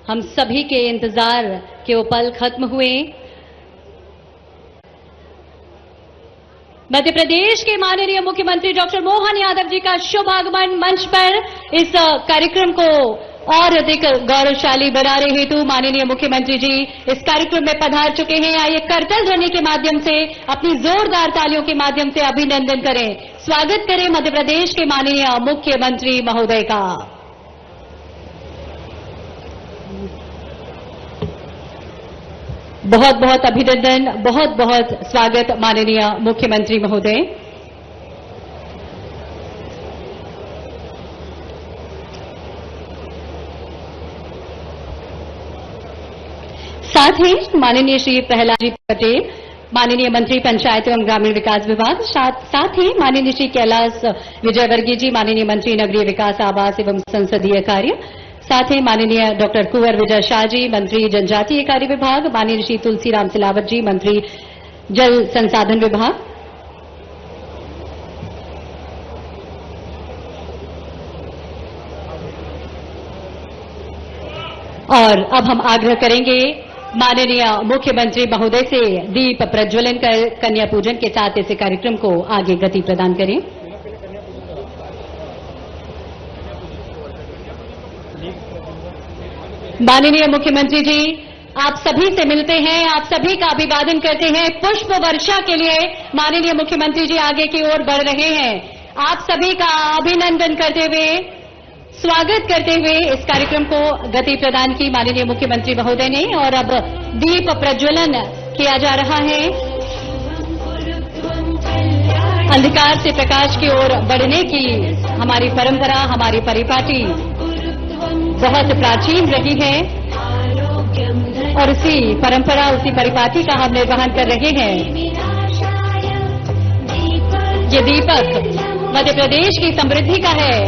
हम सभी के इंतजार के वो पल खत्म हुए। मध्य प्रदेश के माननीय मुख्यमंत्री डॉक्टर मोहन यादव जी का शुभ आगमन मंच पर इस कार्यक्रम को और अधिक गौरवशाली बनाने हेतु माननीय मुख्यमंत्री जी इस कार्यक्रम में पधार चुके हैं। आइए करतल ध्वनि के माध्यम से, अपनी जोरदार तालियों के माध्यम से अभिनंदन करें, स्वागत करें मध्य प्रदेश के माननीय मुख्यमंत्री महोदय का। बहुत बहुत अभिनंदन, बहुत बहुत स्वागत माननीय मुख्यमंत्री महोदय। साथ ही माननीय श्री प्रहलाद जी पटेल, माननीय मंत्री पंचायत एवं ग्रामीण विकास विभाग, साथ ही माननीय श्री कैलाश विजयवर्गीय जी, माननीय मंत्री नगरीय विकास आवास एवं संसदीय कार्य, साथ ही माननीय डॉक्टर कुंवर विजय शाह जी, मंत्री जनजातीय कार्य विभाग, माननीय श्री तुलसीराम सिलावट जी, मंत्री जल संसाधन विभाग। और अब हम आग्रह करेंगे माननीय मुख्यमंत्री महोदय से दीप प्रज्वलन कर कन्या पूजन के साथ इस कार्यक्रम को आगे गति प्रदान करें। माननीय मुख्यमंत्री जी, आप सभी से मिलते हैं, आप सभी का अभिवादन करते हैं। पुष्प वर्षा के लिए माननीय मुख्यमंत्री जी आगे की ओर बढ़ रहे हैं। आप सभी का अभिनंदन करते हुए, स्वागत करते हुए इस कार्यक्रम को गति प्रदान की माननीय मुख्यमंत्री महोदय ने। और अब दीप प्रज्वलन किया जा रहा है। अंधकार से प्रकाश की ओर बढ़ने की हमारी परंपरा, हमारी परिपाटी बहुत प्राचीन रही है और उसी परंपरा, उसी परिपाटी का हम निर्वहन कर रहे हैं। ये दीपक मध्य प्रदेश की समृद्धि का है,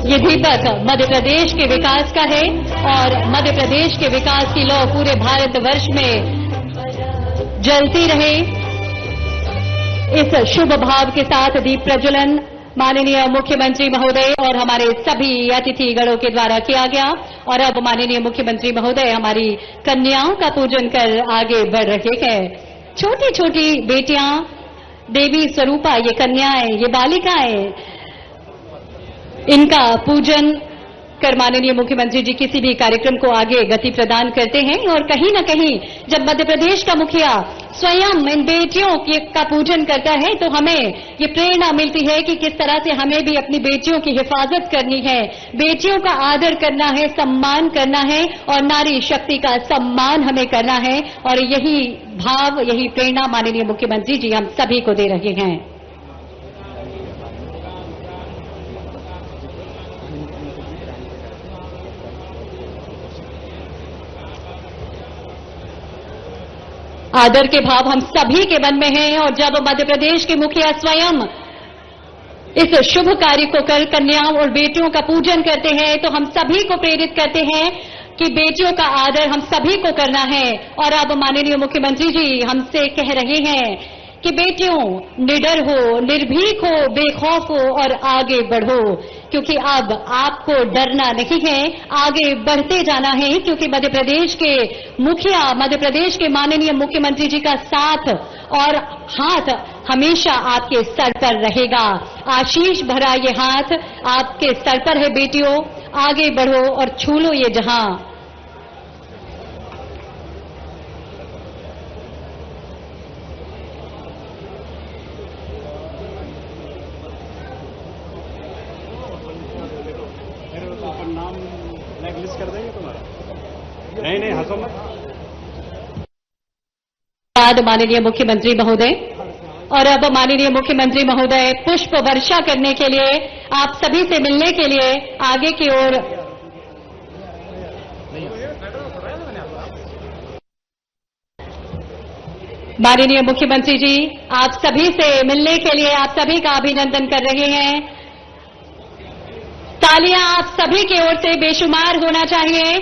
ये दीपक मध्य प्रदेश के विकास का है और मध्य प्रदेश के विकास की लौ पूरे भारतवर्ष में जलती रहे। इस शुभ भाव के साथ दीप प्रज्वलन माननीय मुख्यमंत्री महोदय और हमारे सभी अतिथिगणों के द्वारा किया गया। और अब माननीय मुख्यमंत्री महोदय हमारी कन्याओं का पूजन कर आगे बढ़ रहे हैं। छोटी छोटी बेटियां, देवी स्वरूपा, ये कन्याएं, ये बालिकाएं, इनका पूजन कर माननीय मुख्यमंत्री जी किसी भी कार्यक्रम को आगे गति प्रदान करते हैं। और कहीं न कहीं जब मध्य प्रदेश का मुखिया स्वयं इन बेटियों का पूजन करता है तो हमें ये प्रेरणा मिलती है कि किस तरह से हमें भी अपनी बेटियों की हिफाजत करनी है, बेटियों का आदर करना है, सम्मान करना है और नारी शक्ति का सम्मान हमें करना है। और यही भाव, यही प्रेरणा माननीय मुख्यमंत्री जी हम सभी को दे रहे हैं। आदर के भाव हम सभी के मन में हैं। और जब मध्य प्रदेश के मुखिया स्वयं इस शुभ कार्य को कर कन्याओं और बेटियों का पूजन करते हैं तो हम सभी को प्रेरित करते हैं कि बेटियों का आदर हम सभी को करना है। और अब माननीय मुख्यमंत्री जी हमसे कह रहे हैं कि बेटियों, निडर हो, निर्भीक हो, बेखौफ हो और आगे बढ़ो, क्योंकि अब आपको डरना नहीं है, आगे बढ़ते जाना है। क्योंकि मध्य प्रदेश के मुखिया, मध्य प्रदेश के माननीय मुख्यमंत्री जी का साथ और हाथ हमेशा आपके सर पर रहेगा। आशीष भरा ये हाथ आपके सर पर है बेटियों, आगे बढ़ो और छू लो ये जहां। नाम लिस्ट कर देंगे तुम्हारा? नहीं, हंसो मत। माननीय मुख्यमंत्री महोदय। और अब माननीय मुख्यमंत्री महोदय पुष्प वर्षा करने के लिए, आप सभी से मिलने के लिए आगे की ओर माननीय मुख्यमंत्री जी आप सभी से मिलने के लिए आप सभी का अभिनंदन कर रहे हैं। तालियां आप सभी की ओर से बेशुमार होना चाहिए।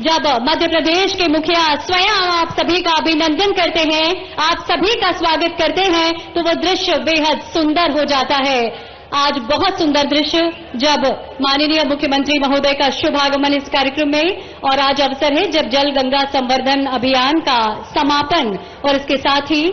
जब मध्य प्रदेश के मुखिया स्वयं आप सभी का अभिनंदन करते हैं, आप सभी का स्वागत करते हैं, तो वो दृश्य बेहद सुंदर हो जाता है। आज बहुत सुंदर दृश्य जब माननीय मुख्यमंत्री महोदय का शुभ आगमन इस कार्यक्रम में, और आज अवसर है जब जल गंगा संवर्धन अभियान का समापन और इसके साथ ही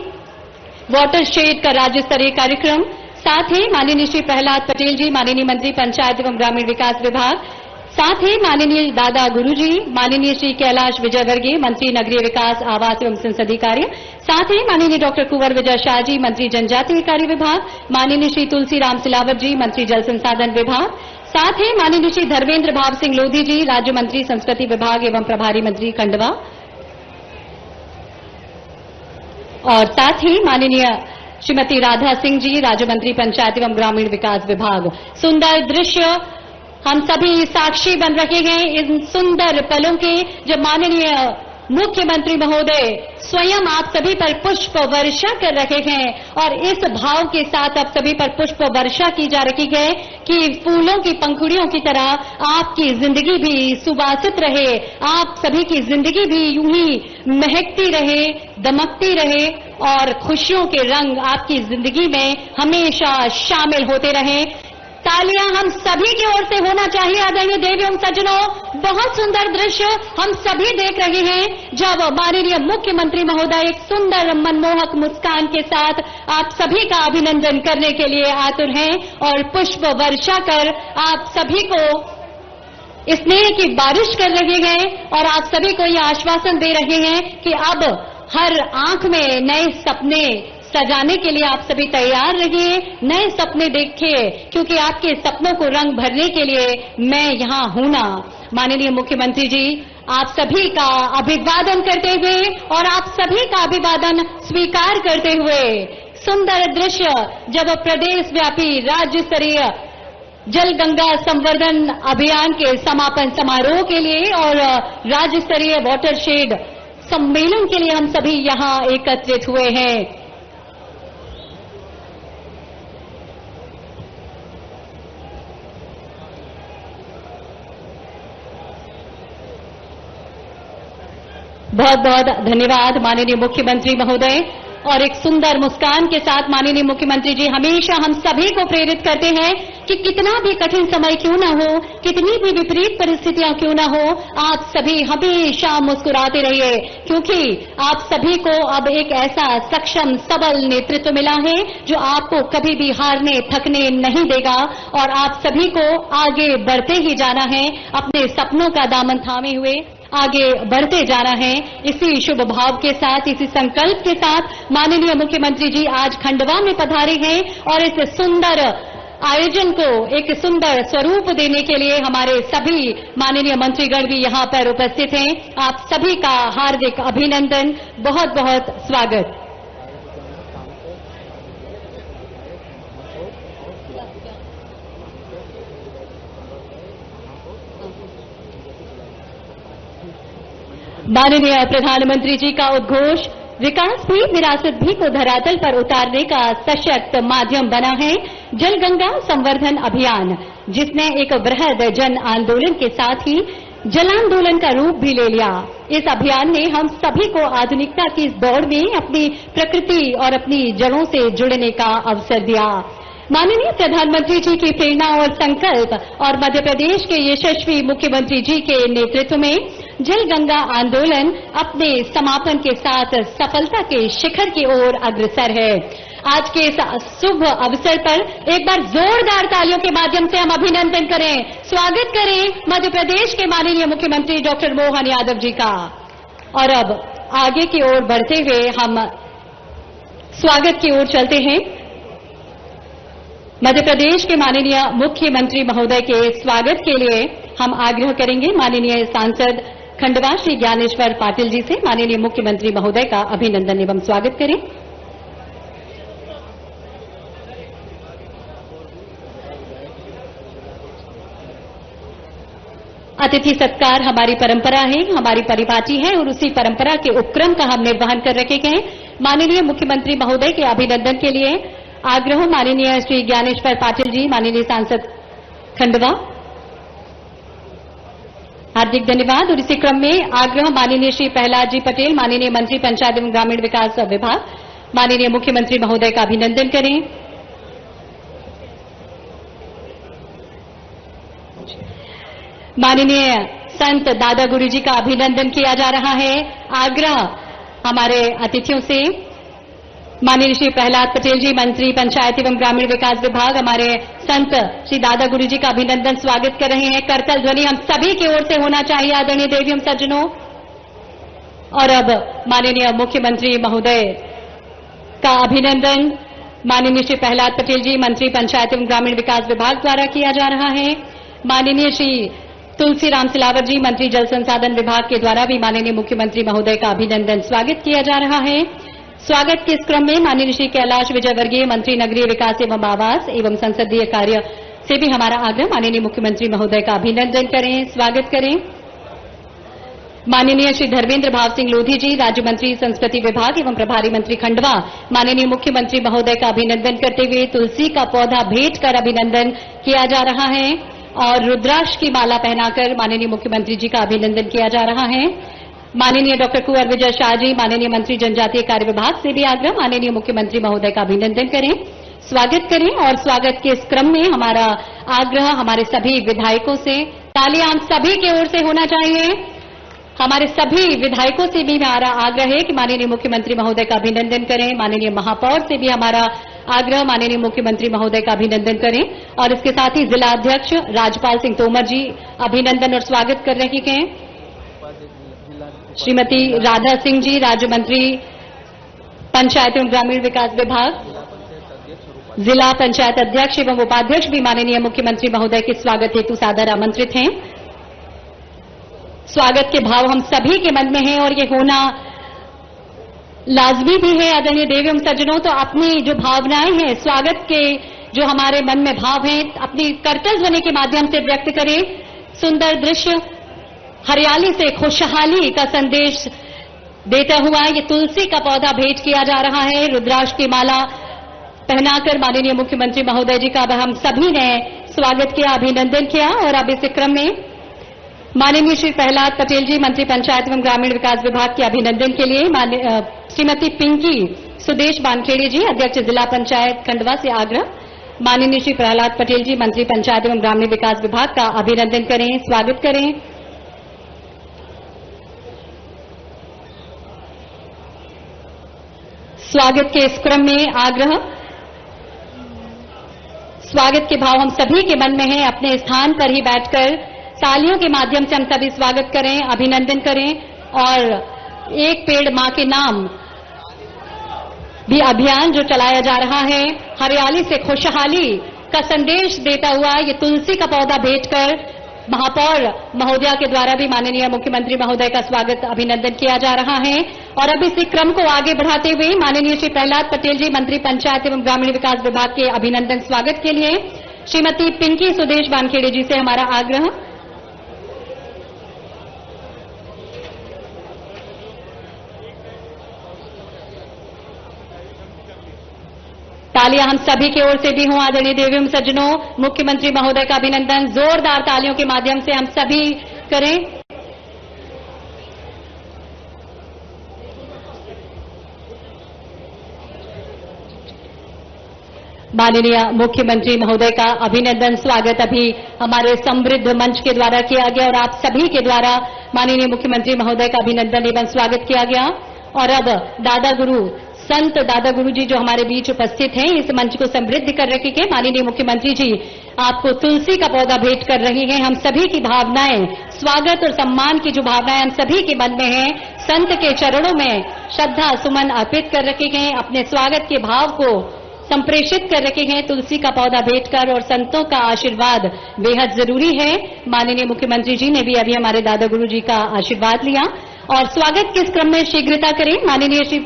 वाटर शेड का राज्य स्तरीय कार्यक्रम, साथ ही माननीय श्री प्रहलाद पटेल जी, माननीय मंत्री पंचायत एवं ग्रामीण विकास विभाग, साथ ही माननीय दादा गुरुजी, माननीय श्री कैलाश विजयवर्गीय, मंत्री नगरीय विकास, आवास एवं संसदीय कार्य, साथ ही माननीय डॉक्टर कुंवर विजय शाह जी, मंत्री जनजातीय कार्य विभाग, माननीय श्री तुलसीराम सिलावट जी, मंत्री जल संसाधन विभाग, साथ ही माननीय श्री धर्मेंद्र भाव सिंह लोधी जी, राज्य मंत्री संस्कृति विभाग एवं प्रभारी मंत्री खंडवा, और साथ ही माननीय श्रीमती राधा सिंह जी, राज्य मंत्री पंचायत एवं ग्रामीण विकास विभाग। सुंदर दृश्य हम सभी साक्षी बन रहे हैं इन सुंदर पलों के, जब माननीय मुख्यमंत्री महोदय स्वयं आप सभी पर पुष्प वर्षा कर रहे हैं, और इस भाव के साथ आप सभी पर पुष्प वर्षा की जा रही है कि फूलों की पंखुड़ियों की तरह आपकी जिंदगी भी सुवासित रहे, आप सभी की जिंदगी भी यूं ही महकती रहे, दमकती रहे, और खुशियों के रंग आपकी जिंदगी में हमेशा शामिल होते रहे। तालियां हम सभी की ओर से होना चाहिए। आदरणीय देवी एवं सज्जनों, बहुत सुंदर दृश्य हम सभी देख रहे हैं जब माननीय मुख्यमंत्री महोदय एक सुंदर मनमोहक मुस्कान के साथ आप सभी का अभिनंदन करने के लिए आतुर हैं और पुष्प वर्षा कर आप सभी को स्नेह की बारिश कर रहे हैं, और आप सभी को यह आश्वासन दे रहे हैं कि अब हर आंख में नए सपने सजाने के लिए आप सभी तैयार रहिए, नए सपने देखिए, क्योंकि आपके सपनों को रंग भरने के लिए मैं यहां हूं ना। माननीय मुख्यमंत्री जी, आप सभी का अभिवादन करते हुए और आप सभी का अभिवादन स्वीकार करते हुए सुंदर दृश्य जब प्रदेश व्यापी राज्य स्तरीय जल गंगा संवर्धन अभियान के समापन समारोह के लिए और राज्य स्तरीय वाटर शेड सम्मेलन के लिए हम सभी यहां एकत्रित हुए हैं। बहुत बहुत धन्यवाद माननीय मुख्यमंत्री महोदय। और एक सुंदर मुस्कान के साथ माननीय मुख्यमंत्री जी हमेशा हम सभी को प्रेरित करते हैं कि कितना भी कठिन समय क्यों न हो, कितनी भी विपरीत परिस्थितियां क्यों न हो, आप सभी हमेशा मुस्कुराते रहिए, क्योंकि आप सभी को अब एक ऐसा सक्षम सबल नेतृत्व मिला है जो आपको कभी भी हारने थकने नहीं देगा, और आप सभी को आगे बढ़ते ही जाना है, अपने सपनों का दामन थामे हुए आगे बढ़ते जाना है। इसी शुभ भाव के साथ, इसी संकल्प के साथ माननीय मुख्यमंत्री जी आज खंडवा में पधारे हैं, और इस सुंदर आयोजन को एक सुंदर स्वरूप देने के लिए हमारे सभी माननीय मंत्रीगण भी यहां पर उपस्थित हैं। आप सभी का हार्दिक अभिनंदन, बहुत बहुत स्वागत। माननीय प्रधानमंत्री जी का उद्घोष विकास भी विरासत भी को धरातल पर उतारने का सशक्त माध्यम बना है जल गंगा संवर्धन अभियान, जिसने एक बृहद जन आंदोलन के साथ ही जलांदोलन का रूप भी ले लिया। इस अभियान ने हम सभी को आधुनिकता की इस दौड़ में अपनी प्रकृति और अपनी जड़ों से जुड़ने का अवसर दिया। माननीय प्रधानमंत्री जी की प्रेरणा और संकल्प और मध्य प्रदेश के यशस्वी मुख्यमंत्री जी के नेतृत्व में जल गंगा आंदोलन अपने समापन के साथ सफलता के शिखर की ओर अग्रसर है। आज के इस शुभ अवसर पर एक बार जोरदार तालियों के माध्यम से हम अभिनंदन करें, स्वागत करें मध्य प्रदेश के माननीय मुख्यमंत्री डॉक्टर मोहन यादव जी का। और अब आगे की ओर बढ़ते हुए हम स्वागत की ओर चलते हैं। मध्य प्रदेश के माननीय मुख्यमंत्री महोदय के स्वागत के लिए हम आग्रह करेंगे माननीय सांसद खंडवा श्री ज्ञानेश्वर पाटिल जी से माननीय मुख्यमंत्री महोदय का अभिनंदन एवं स्वागत करें। अतिथि सत्कार हमारी परंपरा है, हमारी परिपाटी है, और उसी परंपरा के उपक्रम का हम निर्वहन कर रखे हैं। माननीय मुख्यमंत्री महोदय के अभिनंदन के लिए आग्रह माननीय श्री ज्ञानेश्वर पाटिल जी, माननीय सांसद खंडवा। हार्दिक धन्यवाद। और इसी क्रम में आग्रह माननीय श्री प्रहलाद जी पटेल, माननीय मंत्री पंचायत एवं ग्रामीण विकास विभाग, माननीय मुख्यमंत्री महोदय का अभिनंदन करें। माननीय संत दादा गुरुजी का अभिनंदन किया जा रहा है। आग्रह हमारे अतिथियों से, माननीय श्री प्रहलाद पटेल जी, मंत्री पंचायत एवं ग्रामीण विकास विभाग, हमारे संत श्री दादा गुरुजी का अभिनंदन स्वागत कर रहे हैं। करतल ध्वनि हम सभी की ओर से होना चाहिए आदरणीय देवियों सज्जनों। और अब माननीय मुख्यमंत्री महोदय का अभिनंदन माननीय श्री प्रहलाद पटेल जी, मंत्री पंचायत एवं ग्रामीण विकास विभाग द्वारा किया जा रहा है। माननीय श्री तुलसीराम सिलावट जी, मंत्री जल संसाधन विभाग के द्वारा भी माननीय मुख्यमंत्री महोदय का अभिनंदन स्वागत किया जा रहा है। स्वागत के इस क्रम में माननीय श्री कैलाश विजयवर्गीय, मंत्री नगरीय विकास एवं आवास एवं संसदीय कार्य से भी हमारा आग्रह, माननीय मुख्यमंत्री महोदय का अभिनंदन करें, स्वागत करें। माननीय श्री धर्मेंद्र भाव सिंह लोधी जी, राज्य मंत्री संस्कृति विभाग एवं प्रभारी मंत्री खंडवा, माननीय मुख्यमंत्री महोदय का अभिनंदन करते हुए तुलसी का पौधा भेंट कर अभिनंदन किया जा रहा है और रुद्राक्ष की माला पहनाकर माननीय मुख्यमंत्री जी का अभिनंदन किया जा रहा है। माननीय डॉक्टर कुंवर विजय शाह जी, माननीय मंत्री जनजातीय कार्य विभाग से भी आग्रह, माननीय मुख्यमंत्री महोदय का अभिनंदन करें, स्वागत करें। और स्वागत के इस क्रम में हमारा आग्रह हमारे सभी विधायकों से, तालियां हम सभी की ओर से होना चाहिए। हमारे सभी विधायकों से भी हमारा आग्रह है कि माननीय मुख्यमंत्री महोदय का अभिनंदन करें। माननीय महापौर से भी हमारा आग्रह, माननीय मुख्यमंत्री महोदय का अभिनंदन करें। और इसके साथ ही जिला अध्यक्ष राजपाल सिंह तोमर जी अभिनंदन और स्वागत कर रहे हैं। श्रीमती राधा सिंह जी, राज्य मंत्री पंचायत एवं ग्रामीण विकास विभाग, जिला पंचायत अध्यक्ष एवं उपाध्यक्ष भी माननीय मुख्यमंत्री महोदय के स्वागत हेतु सादर आमंत्रित हैं। स्वागत के भाव हम सभी के मन में हैं और ये होना लाजमी भी है आदरणीय देवी एवं सज्जनों। तो अपनी जो भावनाएं हैं, स्वागत के जो हमारे मन में भाव हैं, अपनी करतल ध्वनि के माध्यम से व्यक्त करें। सुंदर दृश्य, हरियाली से खुशहाली का संदेश देता हुआ ये तुलसी का पौधा भेंट किया जा रहा है। रुद्राक्ष की माला पहनाकर माननीय मुख्यमंत्री महोदय जी का अब हम सभी ने स्वागत किया, अभिनंदन किया। और अब इस क्रम में माननीय श्री प्रहलाद पटेल जी, मंत्री पंचायत एवं ग्रामीण विकास विभाग के अभिनंदन के लिए श्रीमती पिंकी सुदेश बानखेड़े जी, अध्यक्ष जिला पंचायत खंडवा से आग्रह, माननीय श्री प्रहलाद पटेल जी, मंत्री पंचायत एवं ग्रामीण विकास विभाग का अभिनंदन करें, स्वागत करें। स्वागत के इस क्रम में आग्रह, स्वागत के भाव हम सभी के मन में है। अपने स्थान पर ही बैठकर तालियों के माध्यम से हम सभी स्वागत करें, अभिनंदन करें। और एक पेड़ मां के नाम भी अभियान जो चलाया जा रहा है, हरियाली से खुशहाली का संदेश देता हुआ ये तुलसी का पौधा भेंट कर महापौर महोदया के द्वारा भी माननीय मुख्यमंत्री महोदय का स्वागत, अभिनंदन किया जा रहा है। और अब इसी क्रम को आगे बढ़ाते हुए माननीय श्री प्रहलाद पटेल जी, मंत्री पंचायत एवं ग्रामीण विकास विभाग के अभिनंदन स्वागत के लिए श्रीमती पिंकी सुदेश बानखेड़े जी से हमारा आग्रह। तालियां हम सभी की ओर से भी हों आदरणीय देवी एवं सज्जनों। मुख्यमंत्री महोदय का अभिनंदन जोरदार तालियों के माध्यम से हम सभी करें। माननीय मुख्यमंत्री महोदय का अभिनंदन स्वागत अभी हमारे समृद्ध मंच के द्वारा किया गया और आप सभी के द्वारा माननीय मुख्यमंत्री महोदय का अभिनंदन एवं स्वागत किया गया। और अब दादा गुरु संत दादा गुरु जी जो हमारे बीच उपस्थित हैं, इस मंच को समृद्ध कर रखे हैं। माननीय मुख्यमंत्री जी आपको तुलसी का पौधा भेंट कर रही हैं। हम सभी की भावनाएं, स्वागत और सम्मान की जो भावनाएं हम सभी के मन में हैं, संत के चरणों में श्रद्धा सुमन अर्पित कर रखे हैं, अपने स्वागत के भाव को संप्रेषित कर रखे हैं तुलसी का पौधा भेंट कर। और संतों का आशीर्वाद बेहद जरूरी है। माननीय मुख्यमंत्री जी ने भी अभी हमारे दादा गुरु जी का आशीर्वाद लिया और स्वागत के इस क्रम में शीघ्रता करें। माननीय श्री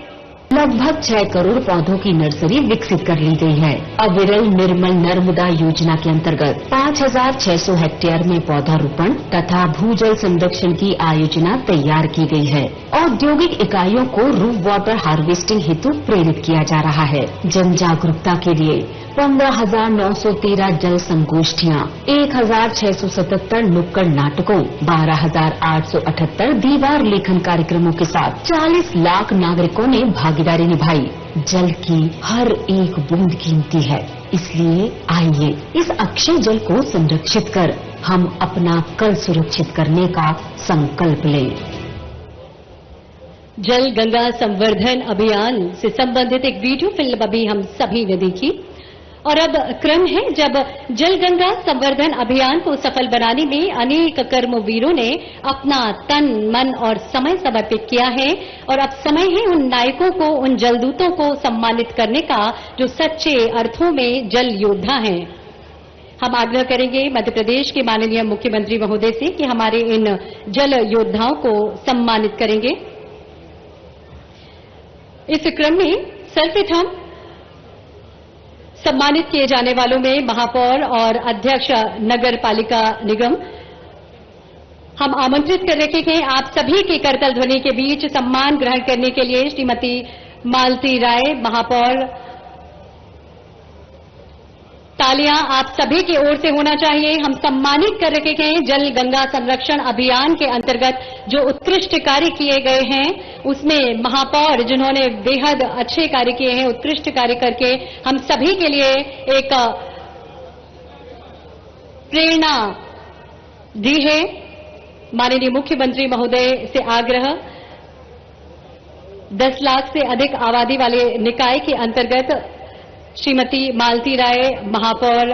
लगभग 6 करोड़ पौधों की नर्सरी विकसित कर ली गई है। अविरल निर्मल नर्मदा योजना के अंतर्गत 5600 हेक्टेयर में पौधारोपण तथा भूजल संरक्षण की आयोजना तैयार की गई है। औद्योगिक इकाइयों को रूफ वाटर हार्वेस्टिंग हेतु प्रेरित किया जा रहा है। जन जागरूकता के लिए 15,913 जल संगोष्ठियाँ, 1,677 नुक्कड़ नाटकों, 12,878 दीवार लेखन कार्यक्रमों के साथ 40 लाख नागरिकों ने भागीदारी निभाई। जल की हर एक बूंद कीमती है, इसलिए आइए इस अक्षय जल को संरक्षित कर हम अपना कल सुरक्षित करने का संकल्प लें। जल गंगा संवर्धन अभियान से संबंधित एक वीडियो फिल्म अभी हम सभी ने देखी और अब क्रम है जब जल गंगा संवर्धन अभियान को सफल बनाने में अनेक कर्मवीरों ने अपना तन, मन और समय समर्पित किया है और अब समय है उन नायकों को, उन जलदूतों को सम्मानित करने का जो सच्चे अर्थों में जल योद्धा हैं। हम आग्रह करेंगे मध्य प्रदेश के माननीय मुख्यमंत्री महोदय से कि हमारे इन जल योद्धाओं को सम्मानित करेंगे। इस क्रम में सर्वप्रथम सम्मानित किए जाने वालों में महापौर और अध्यक्ष नगर पालिका निगम हम आमंत्रित कर रहे हैं। आप सभी के करतल ध्वनि के बीच सम्मान ग्रहण करने के लिए श्रीमती मालती राय महापौर, तालियां आप सभी की ओर से होना चाहिए। हम सम्मानित कर रहे हैं जल गंगा संरक्षण अभियान के अंतर्गत जो उत्कृष्ट कार्य किए गए हैं उसमें महापौर जिन्होंने बेहद अच्छे कार्य किए हैं, उत्कृष्ट कार्य करके हम सभी के लिए एक प्रेरणा दी है। माननीय मुख्यमंत्री महोदय से आग्रह 10 लाख से अधिक आबादी वाले निकाय के अंतर्गत श्रीमती मालती राय महापौर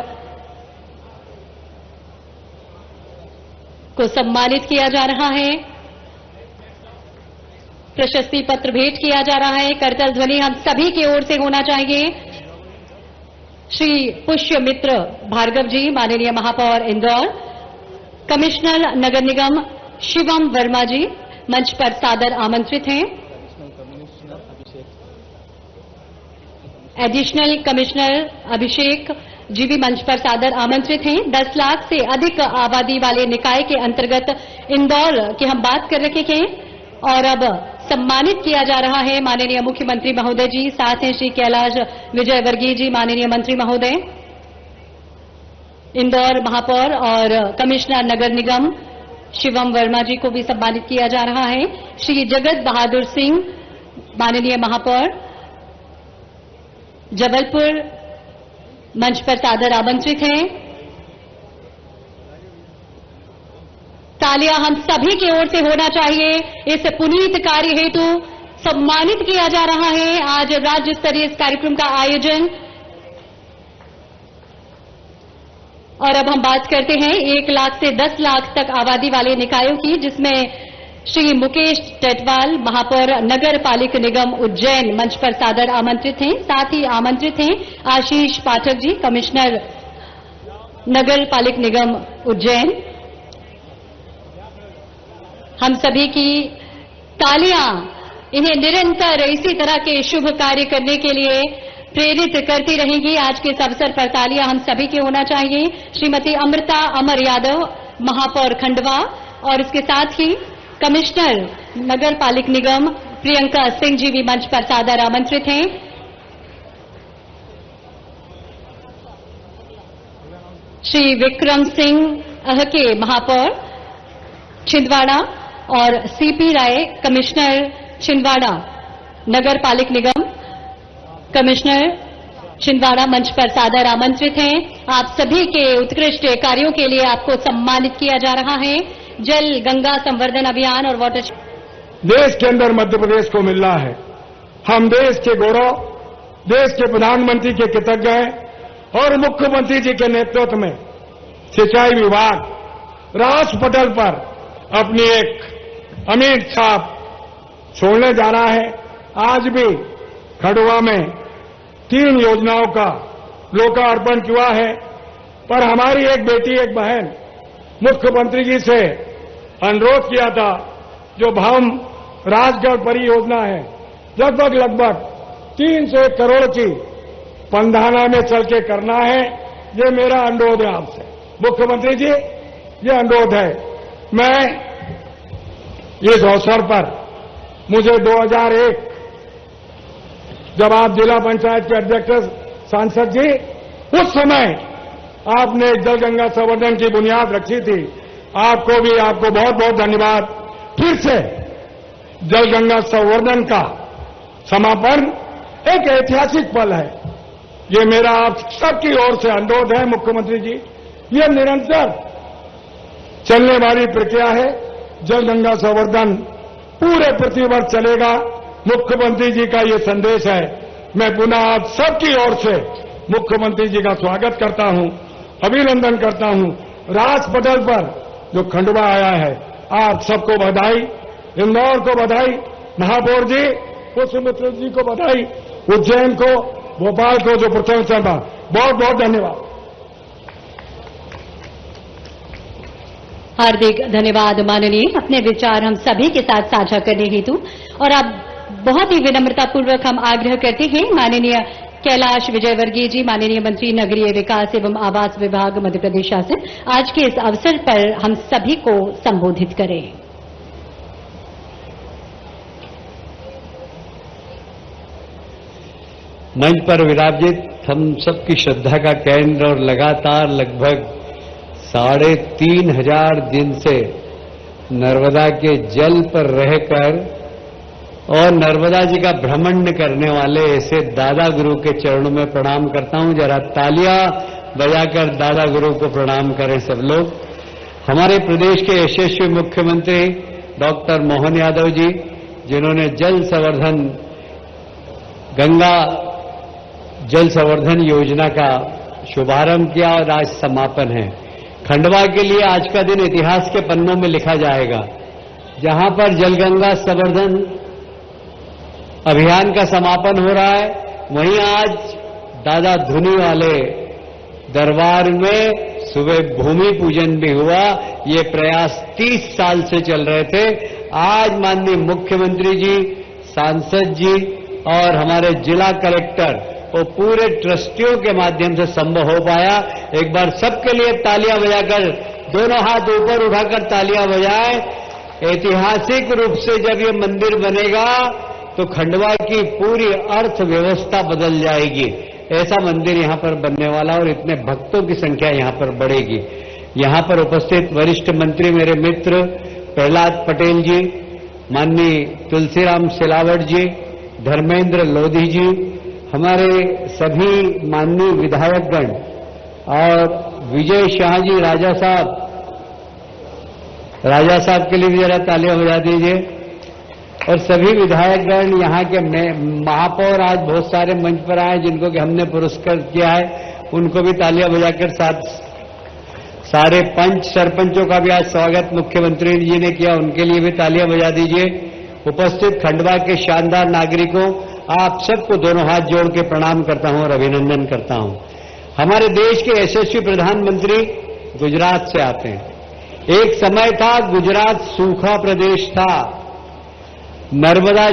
को सम्मानित किया जा रहा है, प्रशस्ति पत्र भेंट किया जा रहा है। करतल ध्वनि हम सभी की ओर से होना चाहिए। श्री पुष्य मित्र भार्गव जी माननीय महापौर इंदौर, कमिश्नर नगर निगम शिवम वर्मा जी मंच पर सादर आमंत्रित हैं। एडिशनल कमिश्नर अभिषेक जी भी मंच पर सादर आमंत्रित हैं। 10 लाख से अधिक आबादी वाले निकाय के अंतर्गत इंदौर की हम बात कर रहे हैं और अब सम्मानित किया जा रहा है माननीय मुख्यमंत्री महोदय जी, साथ हैं श्री कैलाश विजयवर्गीय जी माननीय मंत्री महोदय, इंदौर महापौर और कमिश्नर नगर निगम शिवम वर्मा जी को भी सम्मानित किया जा रहा है। श्री जगत बहादुर सिंह माननीय महापौर जबलपुर मंच पर सादर आमंत्रित हैं। तालियां हम सभी की ओर से होना चाहिए। इस पुनीत कार्य हेतु सम्मानित किया जा रहा है आज राज्य स्तरीय इस कार्यक्रम का आयोजन। और अब हम बात करते हैं 1 लाख से 10 लाख तक आबादी वाले निकायों की, जिसमें श्री मुकेश टेटवाल महापौर नगर पालिका निगम उज्जैन मंच पर सादर आमंत्रित हैं। साथ ही आमंत्रित हैं आशीष पाठक जी कमिश्नर नगर पालिका निगम उज्जैन। हम सभी की तालियां इन्हें निरंतर इसी तरह के शुभ कार्य करने के लिए प्रेरित करती रहेंगी। आज के इस अवसर पर तालियां हम सभी की होना चाहिए। श्रीमती अमृता अमर यादव महापौर खंडवा और इसके साथ ही कमिश्नर नगर पालिका निगम प्रियंका सिंह जी भी मंच पर सादर आमंत्रित हैं। श्री विक्रम सिंह अहके महापौर छिंदवाड़ा और सीपी राय कमिश्नर छिंदवाड़ा नगर पालिका निगम कमिश्नर छिंदवाड़ा मंच पर सादर आमंत्रित हैं। आप सभी के उत्कृष्ट कार्यों के लिए आपको सम्मानित किया जा रहा है। जल गंगा संवर्धन अभियान और वाटर देश के अंदर मध्य प्रदेश को मिल रहा है। हम देश के गौरव, देश के प्रधानमंत्री के कृतज्ञ हैं और मुख्यमंत्री जी के नेतृत्व में सिंचाई विभाग राष्ट्र पटल पर अपनी एक अमिट छाप छोड़ने जा रहा है। आज भी खंडवा में 3 योजनाओं का लोकार्पण हुआ है, पर हमारी एक बेटी, एक बहन मुख्यमंत्री जी से अनुरोध किया था, जो भम राजगढ़ परियोजना है लगभग 300 करोड़ की पंधाना में चल के करना है। ये मेरा अनुरोध है आपसे मुख्यमंत्री जी, ये अनुरोध है। मैं इस अवसर पर मुझे 2001 जब आप जिला पंचायत के अध्यक्ष सांसद जी, उस समय आपने जल गंगा संवर्धन की बुनियाद रखी थी। आपको बहुत बहुत धन्यवाद। फिर से जल गंगा संवर्धन का समापन एक ऐतिहासिक पल है। ये मेरा आप सबकी ओर से अनुरोध है मुख्यमंत्री जी, ये निरंतर चलने वाली प्रक्रिया है। जल गंगा संवर्धन पूरे पृथ्वी पर चलेगा। मुख्यमंत्री जी का ये संदेश है। मैं पुनः आप सबकी ओर से मुख्यमंत्री जी का स्वागत करता हूं, अभिनंदन करता हूं। राजपटल पर जो खंडवा आया है, आप सबको बधाई, इंदौर को बधाई, महापौर जी पुष्पमित्र जी को बधाई, उज्जैन को, भोपाल को जो प्रथम चढ़ा, बहुत बहुत धन्यवाद। हार्दिक धन्यवाद माननीय, अपने विचार हम सभी के साथ साझा करने हेतु। और अब बहुत ही विनम्रतापूर्वक हम आग्रह करते हैं माननीय कैलाश विजयवर्गीय जी, माननीय मंत्री नगरीय विकास एवं आवास विभाग मध्य प्रदेश शासन, आज के इस अवसर पर हम सभी को संबोधित करें। मंच पर विराजित हम सबकी श्रद्धा का केंद्र और लगातार लगभग 3,500 दिन से नर्मदा के जल पर रहकर और नर्मदा जी का भ्रमण करने वाले ऐसे दादा गुरु के चरणों में प्रणाम करता हूं। जरा तालियां बजाकर दादा गुरु को प्रणाम करें सब लोग। हमारे प्रदेश के यशस्वी मुख्यमंत्री डॉक्टर मोहन यादव जी, जिन्होंने जल संवर्धन, गंगा जल संवर्धन योजना का शुभारंभ किया और आज समापन है। खंडवा के लिए आज का दिन इतिहास के पन्नों में लिखा जाएगा। जहां पर जलगंगा संवर्धन अभियान का समापन हो रहा है, वहीं आज दादा धुनी वाले दरबार में सुबह भूमि पूजन भी हुआ। ये प्रयास 30 साल से चल रहे थे। आज माननीय मुख्यमंत्री जी, सांसद जी और हमारे जिला कलेक्टर और पूरे ट्रस्टियों के माध्यम से संभव हो पाया। एक बार सबके लिए तालियां बजाकर, दोनों हाथ ऊपर उठाकर तालियां बजाएं। ऐतिहासिक रूप से जब ये मंदिर बनेगा तो खंडवा की पूरी अर्थव्यवस्था बदल जाएगी। ऐसा मंदिर यहां पर बनने वाला और इतने भक्तों की संख्या यहां पर बढ़ेगी। यहां पर उपस्थित वरिष्ठ मंत्री मेरे मित्र प्रहलाद पटेल जी, माननीय तुलसीराम सिलावट जी, धर्मेंद्र लोधी जी, हमारे सभी माननीय विधायकगण और विजय शाह जी राजा साहब के लिए भी जरा तालियां बजा दीजिए। और सभी विधायकगण, यहाँ के महापौर आज बहुत सारे मंच पर आए जिनको कि हमने पुरस्कृत किया है, उनको भी तालियां बजाकर साथ सारे पंच सरपंचों का भी आज स्वागत मुख्यमंत्री जी ने किया, उनके लिए भी तालियां बजा दीजिए। उपस्थित खंडवा के शानदार नागरिकों, आप सबको दोनों हाथ जोड़ के प्रणाम करता हूं और अभिनंदन करता हूं। हमारे देश के यशस्वी प्रधानमंत्री गुजरात से आते हैं। एक समय था गुजरात सूखा प्रदेश था। नर्मदा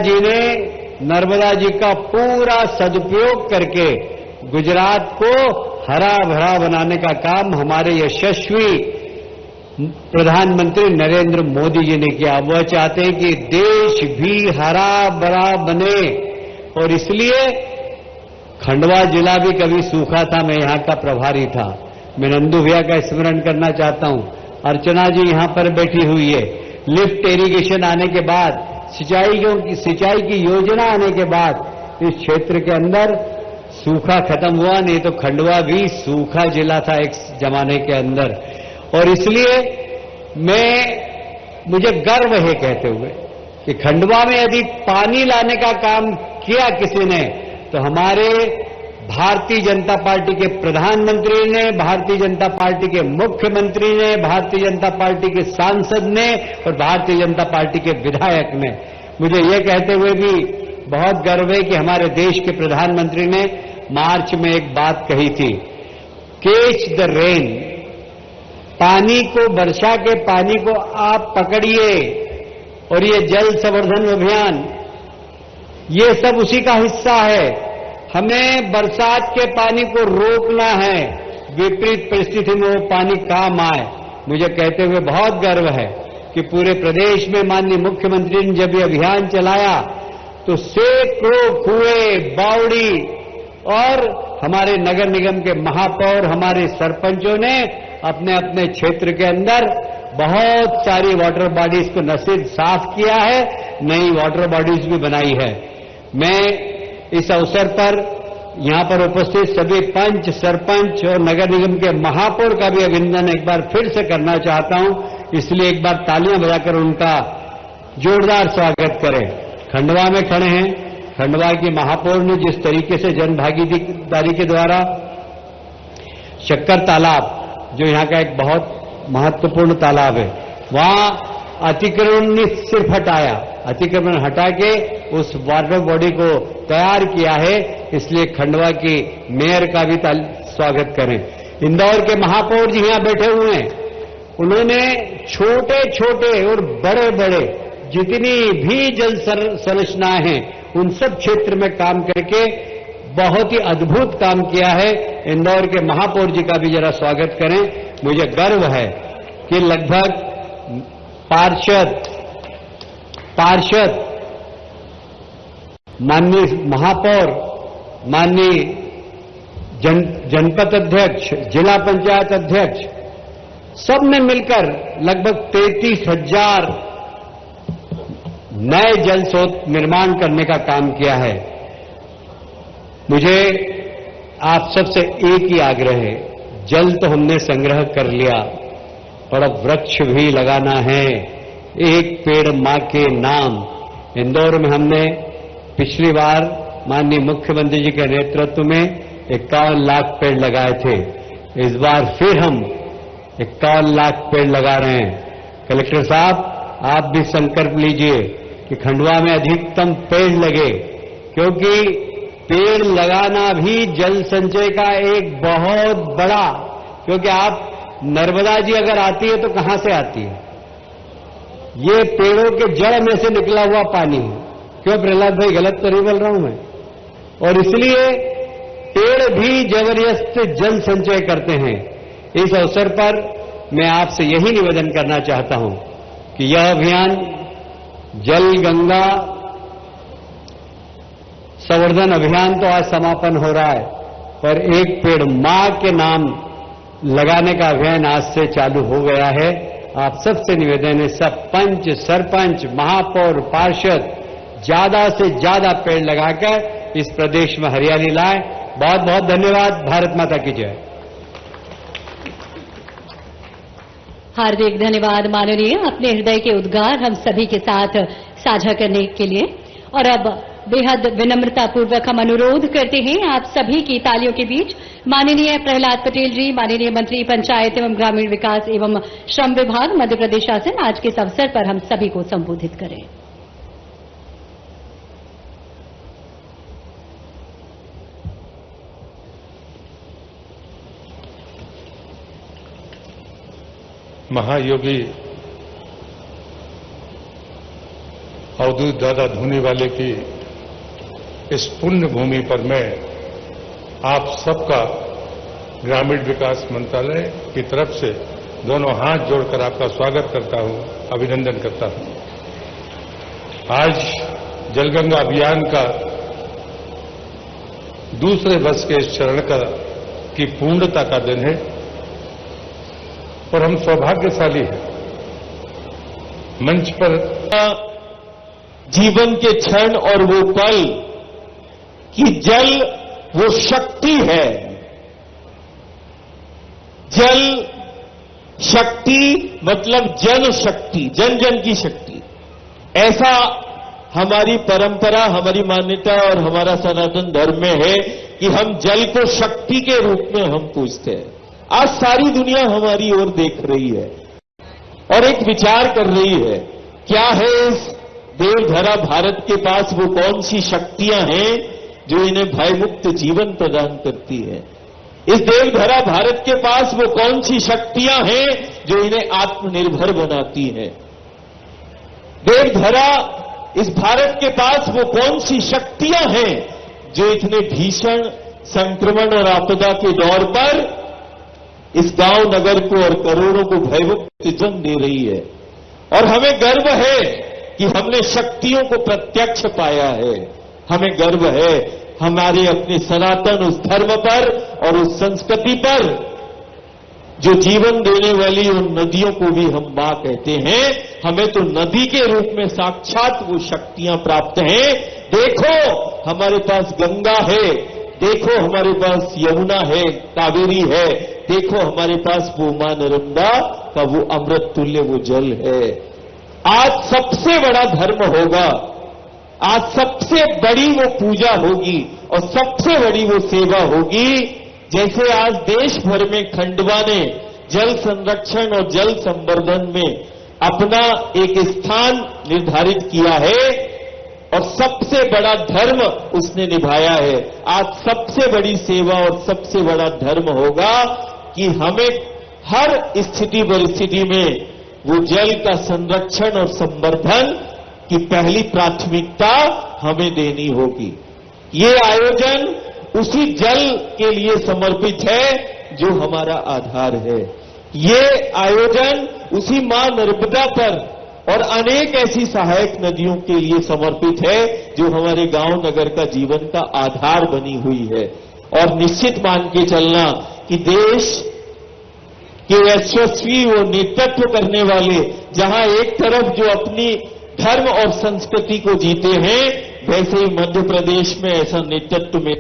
जी का पूरा सदुपयोग करके गुजरात को हरा भरा बनाने का काम हमारे यशस्वी प्रधानमंत्री नरेंद्र मोदी जी ने किया। वह चाहते हैं कि देश भी हरा भरा बने और इसलिए खंडवा जिला भी कभी सूखा था। मैं यहां का प्रभारी था। मैं नंदू भैया का स्मरण करना चाहता हूं। अर्चना जी यहां पर बैठी हुई है। लिफ्ट इरिगेशन आने के बाद, सिंचाई की योजना आने के बाद इस क्षेत्र के अंदर सूखा खत्म हुआ। नहीं तो खंडवा भी सूखा जिला था एक जमाने के अंदर। और इसलिए मुझे गर्व है कहते हुए कि खंडवा में यदि पानी लाने का काम किया किसी ने, तो हमारे भारतीय जनता पार्टी के प्रधानमंत्री ने, भारतीय जनता पार्टी के मुख्यमंत्री ने, भारतीय जनता पार्टी के सांसद ने और भारतीय जनता पार्टी के विधायक ने। मुझे यह कहते हुए भी बहुत गर्व है कि हमारे देश के प्रधानमंत्री ने मार्च में एक बात कही थी, कैच द रेन। पानी को, वर्षा के पानी को आप पकड़िए। और ये जल संवर्धन अभियान, ये सब उसी का हिस्सा है। हमें बरसात के पानी को रोकना है, विपरीत परिस्थिति में वो पानी काम आए। मुझे कहते हुए बहुत गर्व है कि पूरे प्रदेश में माननीय मुख्यमंत्री ने जब ये अभियान चलाया तो सैकड़ों कुएं, बावड़ी और हमारे नगर निगम के महापौर, हमारे सरपंचों ने अपने अपने क्षेत्र के अंदर बहुत सारी वाटर बॉडीज को न सिर्फ साफ किया है, नई वाटर बॉडीज भी बनाई है। मैं इस अवसर पर यहां पर उपस्थित सभी पंच, सरपंच और नगर निगम के महापौर का भी अभिनंदन एक बार फिर से करना चाहता हूं इसलिए एक बार तालियां बजाकर उनका जोरदार स्वागत करें। खंडवा में खड़े हैं। खंडवा की महापौर ने जिस तरीके से जन भागीदारी के द्वारा शक्कर तालाब, जो यहां का एक बहुत महत्वपूर्ण तालाब है, वहां अतिक्रमण सिर्फ हटाया, अतिक्रमण हटा के उस वाटर बॉडी को तैयार किया है, इसलिए खंडवा की मेयर का भी स्वागत करें। इंदौर के महापौर जी यहां बैठे हुए हैं, उन्होंने छोटे छोटे और बड़े बड़े जितनी भी जल संरचनाएं हैं उन सब क्षेत्र में काम करके बहुत ही अद्भुत काम किया है। इंदौर के महापौर जी का भी जरा स्वागत करें। मुझे गर्व है कि लगभग पार्षद माननीय महापौर, माननीय जनपद अध्यक्ष, जिला पंचायत अध्यक्ष, सब ने मिलकर लगभग 33,000 नए जल स्रोत निर्माण करने का काम किया है। मुझे आप सबसे एक ही आग्रह है, जल तो हमने संग्रह कर लिया, पर अब वृक्ष भी लगाना है। एक पेड़ मां के नाम। इंदौर में हमने पिछली बार माननीय मुख्यमंत्री जी के नेतृत्व में 51 लाख पेड़ लगाए थे। इस बार फिर हम 51 लाख पेड़ लगा रहे हैं। कलेक्टर साहब, आप भी संकल्प लीजिए कि खंडवा में अधिकतम पेड़ लगे, क्योंकि पेड़ लगाना भी जल संचय का एक बहुत बड़ा, क्योंकि आप नर्मदा जी अगर आती है तो कहां से आती है? ये पेड़ों के जड़ में से निकला हुआ पानी है। क्यों प्रहलाद भाई, गलत तो नहीं बोल रहा हूं मैं? और इसलिए पेड़ भी जबरदस्त जल संचय करते हैं। इस अवसर पर मैं आपसे यही निवेदन करना चाहता हूं कि यह अभियान जल गंगा संवर्धन अभियान तो आज समापन हो रहा है, पर एक पेड़ मां के नाम लगाने का अभियान आज से चालू हो गया है। आप सबसे निवेदन है, सब पंच, सरपंच, महापौर, पार्षद ज्यादा से ज्यादा पेड़ लगाकर इस प्रदेश में हरियाली लाएं। बहुत बहुत धन्यवाद। भारत माता की जय। हार्दिक धन्यवाद माननीय, अपने हृदय के उद्गार हम सभी के साथ साझा करने के लिए। और अब बेहद विनम्रता पूर्वक हम अनुरोध करते हैं आप सभी की तालियों के बीच माननीय प्रहलाद पटेल जी, माननीय मंत्री पंचायत एवं ग्रामीण विकास एवं श्रम विभाग, मध्य प्रदेश शासन, आज के इस अवसर पर हम सभी को संबोधित करें। महायोगी अवधूत दादा धूनीवाले की इस पुण्य भूमि पर मैं आप सबका ग्रामीण विकास मंत्रालय की तरफ से दोनों हाथ जोड़कर आपका स्वागत करता हूं, अभिनंदन करता हूं। आज जलगंगा अभियान का दूसरे वर्ष के इस चरण की पूर्णता का दिन है और हम सौभाग्यशाली हैं। मंच पर जीवन के क्षण और वो पल कि जल वो शक्ति है, जल शक्ति मतलब जन शक्ति, जन जन की शक्ति। ऐसा हमारी परंपरा, हमारी मान्यता और हमारा सनातन धर्म में है कि हम जल को शक्ति के रूप में हम पूजते हैं। आज सारी दुनिया हमारी ओर देख रही है और एक विचार कर रही है, क्या है इस देवधरा भारत के पास वो कौन सी शक्तियां हैं जो इन्हें भयमुक्त जीवन प्रदान करती है। इस देवधरा भारत के पास वो कौन सी शक्तियां हैं जो इन्हें आत्मनिर्भर बनाती हैं। देवधरा इस भारत के पास वो कौन सी शक्तियां हैं जो इतने भीषण संक्रमण और आपदा के दौर पर इस गांव नगर को और करोड़ों को भयमुक्त जीवन दे रही है। और हमें गर्व है कि हमने शक्तियों को प्रत्यक्ष पाया है। हमें गर्व है हमारे अपने सनातन उस धर्म पर और उस संस्कृति पर जो जीवन देने वाली उन नदियों को भी हम मां कहते हैं। हमें तो नदी के रूप में साक्षात वो शक्तियां प्राप्त हैं। देखो हमारे पास गंगा है, देखो हमारे पास यमुना है, कावेरी है, देखो हमारे पास वो मां नर्मदा का वो अमृत तुल्य वो जल है। आज सबसे बड़ा धर्म होगा, आज सबसे बड़ी वो पूजा होगी और सबसे बड़ी वो सेवा होगी। जैसे आज देश भर में खंडवा ने जल संरक्षण और जल संवर्धन में अपना एक स्थान निर्धारित किया है और सबसे बड़ा धर्म उसने निभाया है। आज सबसे बड़ी सेवा और सबसे बड़ा धर्म होगा कि हमें हर स्थिति परिस्थिति में वो जल का संरक्षण और संवर्धन की पहली प्राथमिकता हमें देनी होगी। ये आयोजन उसी जल के लिए समर्पित है जो हमारा आधार है। ये आयोजन उसी मां नर्मदा पर और अनेक ऐसी सहायक नदियों के लिए समर्पित है जो हमारे गांव नगर का जीवन का आधार बनी हुई है। और निश्चित मान के चलना कि देश के यशस्वी वो नेतृत्व करने वाले जहां एक तरफ जो अपनी धर्म और संस्कृति को जीते हैं, वैसे ही मध्य प्रदेश में ऐसा नेतृत्व में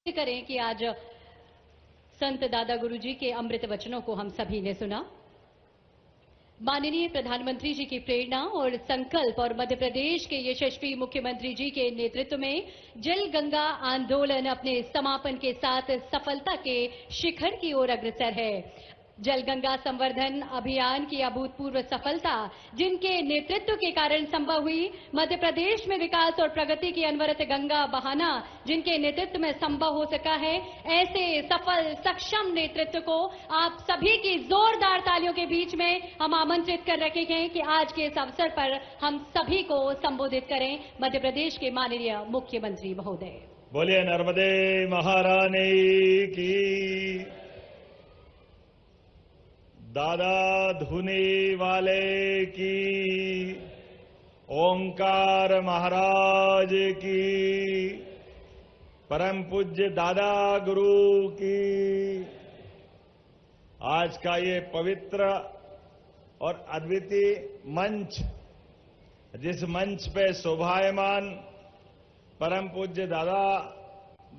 करें कि आज संत दादा गुरुजी के अमृत वचनों को हम सभी ने सुना। माननीय प्रधानमंत्री जी की प्रेरणा और संकल्प और मध्य प्रदेश के यशस्वी मुख्यमंत्री जी के नेतृत्व में जल गंगा आंदोलन अपने समापन के साथ सफलता के शिखर की ओर अग्रसर है। जल गंगा संवर्धन अभियान की अभूतपूर्व सफलता जिनके नेतृत्व के कारण संभव हुई, मध्य प्रदेश में विकास और प्रगति की अनवरत गंगा बहाना जिनके नेतृत्व में संभव हो सका है, ऐसे सफल सक्षम नेतृत्व को आप सभी की जोरदार तालियों के बीच में हम आमंत्रित कर रखे हैं कि आज के इस अवसर पर हम सभी को संबोधित करें मध्य प्रदेश के माननीय मुख्यमंत्री महोदय। बोलिए नर्मदे महारानी की, दादा धुनी वाले की, ओंकार महाराज की, परम पूज्य दादा गुरु की। आज का ये पवित्र और अद्वितीय मंच, जिस मंच पे शोभायमान परम पूज्य दादा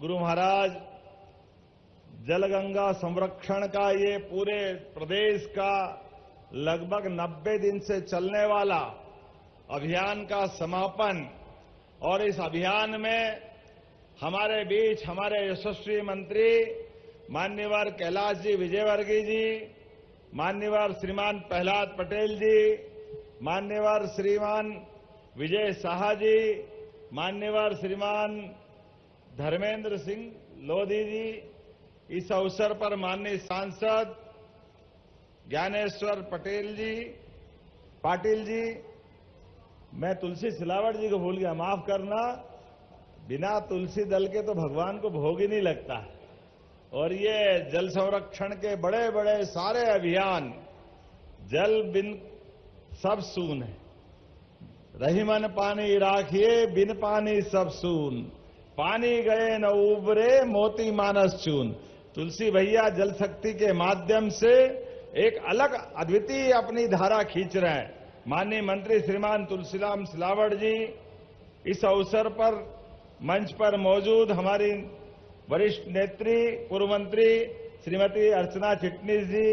गुरु महाराज जलगंगा संरक्षण का ये पूरे प्रदेश का लगभग 90 दिन से चलने वाला अभियान का समापन और इस अभियान में हमारे बीच हमारे यशस्वी मंत्री मान्यवर कैलाश जी विजयवर्गीय जी, मान्यवर श्रीमान प्रहलाद पटेल जी, मान्यवर श्रीमान विजय शाह जी, मान्यवर श्रीमान धर्मेंद्र सिंह लोधी जी, इस अवसर पर माननीय सांसद ज्ञानेश्वर पाटिल जी, मैं तुलसी सिलावट जी को भूल गया, माफ करना। बिना तुलसी दल के तो भगवान को भोग ही नहीं लगता। और ये जल संरक्षण के बड़े बड़े सारे अभियान, जल बिन सब सून है, रही मन पानी राखिए, बिन पानी सब सून, पानी गए न उबरे, मोती मानस चून। तुलसी भैया जल शक्ति के माध्यम से एक अलग अद्वितीय अपनी धारा खींच रहे हैं। माननीय मंत्री श्रीमान तुलसीराम सिलावट जी, इस अवसर पर मंच पर मौजूद हमारी वरिष्ठ नेत्री पूर्व मंत्री श्रीमती अर्चना चिटनीस जी,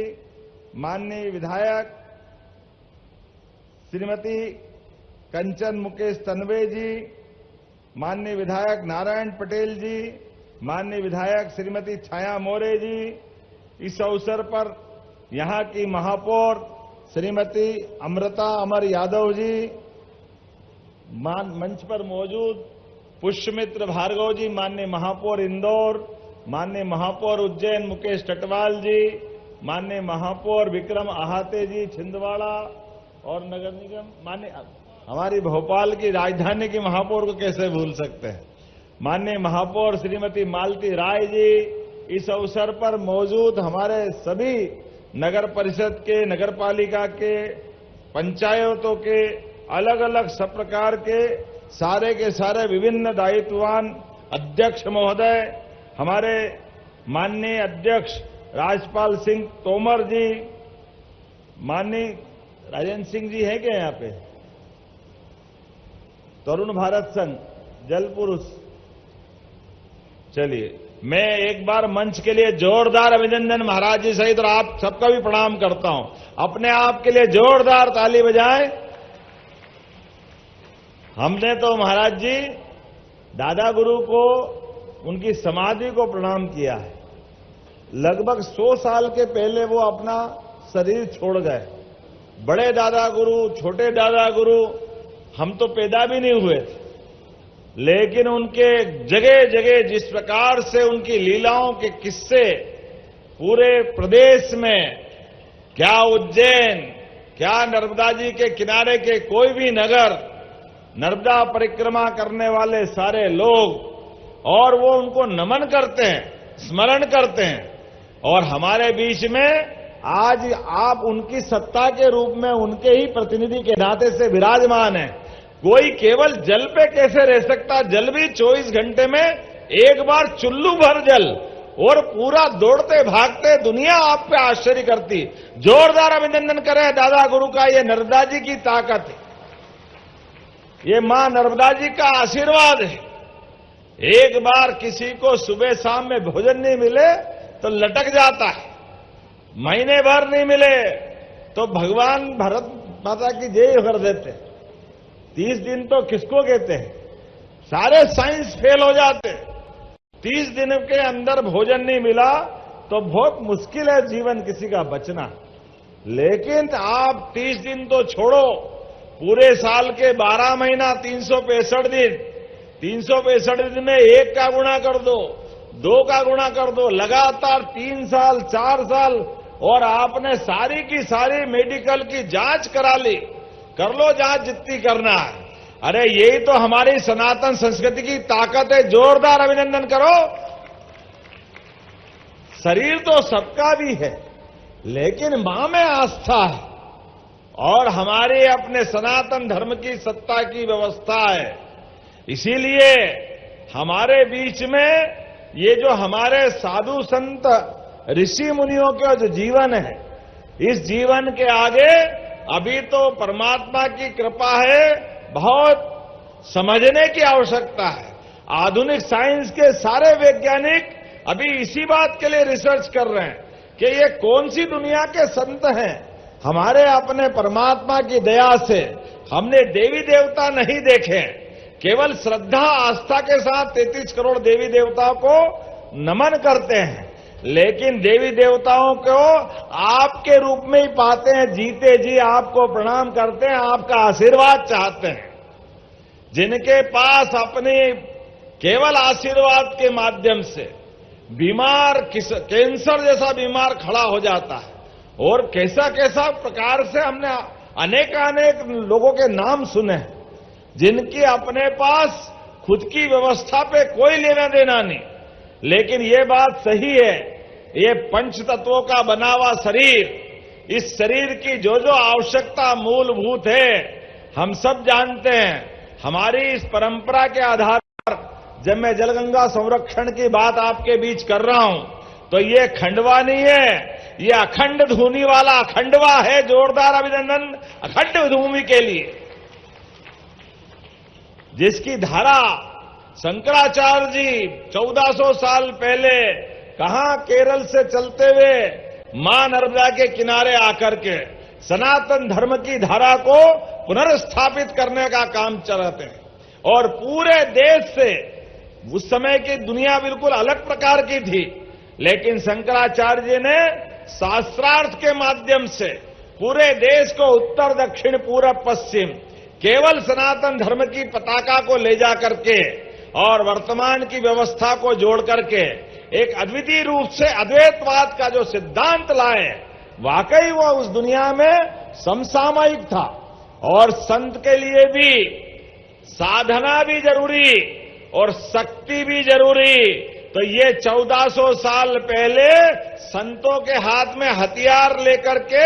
माननीय विधायक श्रीमती कंचन मुकेश तन्वे जी, माननीय विधायक नारायण पटेल जी, माननीय विधायक श्रीमती छाया मोरे जी, इस अवसर पर यहां की महापौर श्रीमती अमृता अमर यादव जी, मंच पर मौजूद पुष्यमित्र भार्गव जी, माननीय महापौर इंदौर, माननीय महापौर उज्जैन मुकेश टटवाल जी, माननीय महापौर विक्रम आहाते जी छिंदवाड़ा और नगर निगम, माननीय हमारी भोपाल की राजधानी की महापौर को कैसे भूल सकते हैं, माननीय महापौर श्रीमती मालती राय जी, इस अवसर पर मौजूद हमारे सभी नगर परिषद के, नगर पालिका के, पंचायतों के अलग अलग सब प्रकार के सारे के सारे विभिन्न दायित्ववान अध्यक्ष महोदय, हमारे माननीय अध्यक्ष राजपाल सिंह तोमर जी, माननीय राजेंद्र सिंह जी हैं क्या यहाँ पे, तरुण भारत संघ जल पुरुष। चलिए मैं एक बार मंच के लिए जोरदार अभिनंदन महाराज जी सहित और आप सबका भी प्रणाम करता हूं। अपने आप के लिए जोरदार ताली बजाएं। हमने तो महाराज जी दादा गुरु को, उनकी समाधि को प्रणाम किया है। लगभग 100 साल के पहले वो अपना शरीर छोड़ गए। बड़े दादा गुरु, छोटे दादा गुरु हम तो पैदा भी नहीं हुए थे, लेकिन उनके जगह जगह जिस प्रकार से उनकी लीलाओं के किस्से पूरे प्रदेश में, क्या उज्जैन, क्या नर्मदा जी के किनारे के कोई भी नगर, नर्मदा परिक्रमा करने वाले सारे लोग, और वो उनको नमन करते हैं, स्मरण करते हैं। और हमारे बीच में आज आप उनकी सत्ता के रूप में उनके ही प्रतिनिधि के नाते से विराजमान हैं। कोई केवल जल पे कैसे रह सकता, जल भी 24 घंटे में एक बार चुल्लू भर जल, और पूरा दौड़ते भागते दुनिया आप पे आश्चर्य करती। जोरदार अभिनंदन करें दादा गुरु का। ये नर्मदा जी की ताकत है, ये मां नर्मदा जी का आशीर्वाद है। एक बार किसी को सुबह शाम में भोजन नहीं मिले तो लटक जाता है, महीने भर नहीं मिले तो भगवान भारत माता की जय कर देते। 30 दिन तो किसको कहते हैं, सारे साइंस फेल हो जाते। 30 दिन के अंदर भोजन नहीं मिला तो बहुत मुश्किल है जीवन किसी का बचना। लेकिन आप 30 दिन तो छोड़ो, पूरे साल के 12 महीना 365 दिन, 365 दिन में 1 का गुणा कर दो, 2 का गुणा कर दो, लगातार 3 साल 4 साल, और आपने सारी की सारी मेडिकल की जांच करा ली। कर लो जांच जितनी करना है। अरे यही तो हमारी सनातन संस्कृति की ताकत है। जोरदार अभिनंदन करो। शरीर तो सबका भी है, लेकिन मां में आस्था है, और हमारे अपने सनातन धर्म की सत्ता की व्यवस्था है। इसीलिए हमारे बीच में ये जो हमारे साधु संत ऋषि मुनियों का जो जीवन है, इस जीवन के आगे अभी तो परमात्मा की कृपा है, बहुत समझने की आवश्यकता है। आधुनिक साइंस के सारे वैज्ञानिक अभी इसी बात के लिए रिसर्च कर रहे हैं कि ये कौन सी दुनिया के संत हैं। हमारे अपने परमात्मा की दया से हमने देवी देवता नहीं देखे, केवल श्रद्धा आस्था के साथ 33 करोड़ देवी देवताओं को नमन करते हैं, लेकिन देवी देवताओं को आपके रूप में ही पाते हैं, जीते जी आपको प्रणाम करते हैं, आपका आशीर्वाद चाहते हैं। जिनके पास अपने केवल आशीर्वाद के माध्यम से बीमार कैंसर जैसा बीमार खड़ा हो जाता है, और कैसा कैसा प्रकार से हमने अनेक लोगों के नाम सुने हैं जिनकी अपने पास खुद की व्यवस्था पे कोई लेना देना नहीं, लेकिन ये बात सही है, ये पंच तत्वों का बना हुआ शरीर, इस शरीर की जो जो आवश्यकता मूलभूत है हम सब जानते हैं। हमारी इस परंपरा के आधार पर जब मैं जलगंगा संरक्षण की बात आपके बीच कर रहा हूं तो ये खंडवा नहीं है, ये अखंड धुनी वाला खंडवा है। जोरदार अभिनंदन अखंड भूमि के लिए, जिसकी धारा शंकराचार्य जी 1400 साल पहले कहां केरल से चलते हुए मां नर्मदा के किनारे आकर के सनातन धर्म की धारा को पुनर्स्थापित करने का काम चलाते हैं, और पूरे देश से, उस समय की दुनिया बिल्कुल अलग प्रकार की थी, लेकिन शंकराचार्य जी ने शास्त्रार्थ के माध्यम से पूरे देश को उत्तर दक्षिण पूरब पश्चिम केवल सनातन धर्म की पताका को ले जा करके और वर्तमान की व्यवस्था को जोड़ करके एक अद्वितीय रूप से अद्वैतवाद का जो सिद्धांत लाए, वाकई वह उस दुनिया में समसामयिक था। और संत के लिए भी साधना भी जरूरी और शक्ति भी जरूरी, तो ये 1400 साल पहले संतों के हाथ में हथियार लेकर के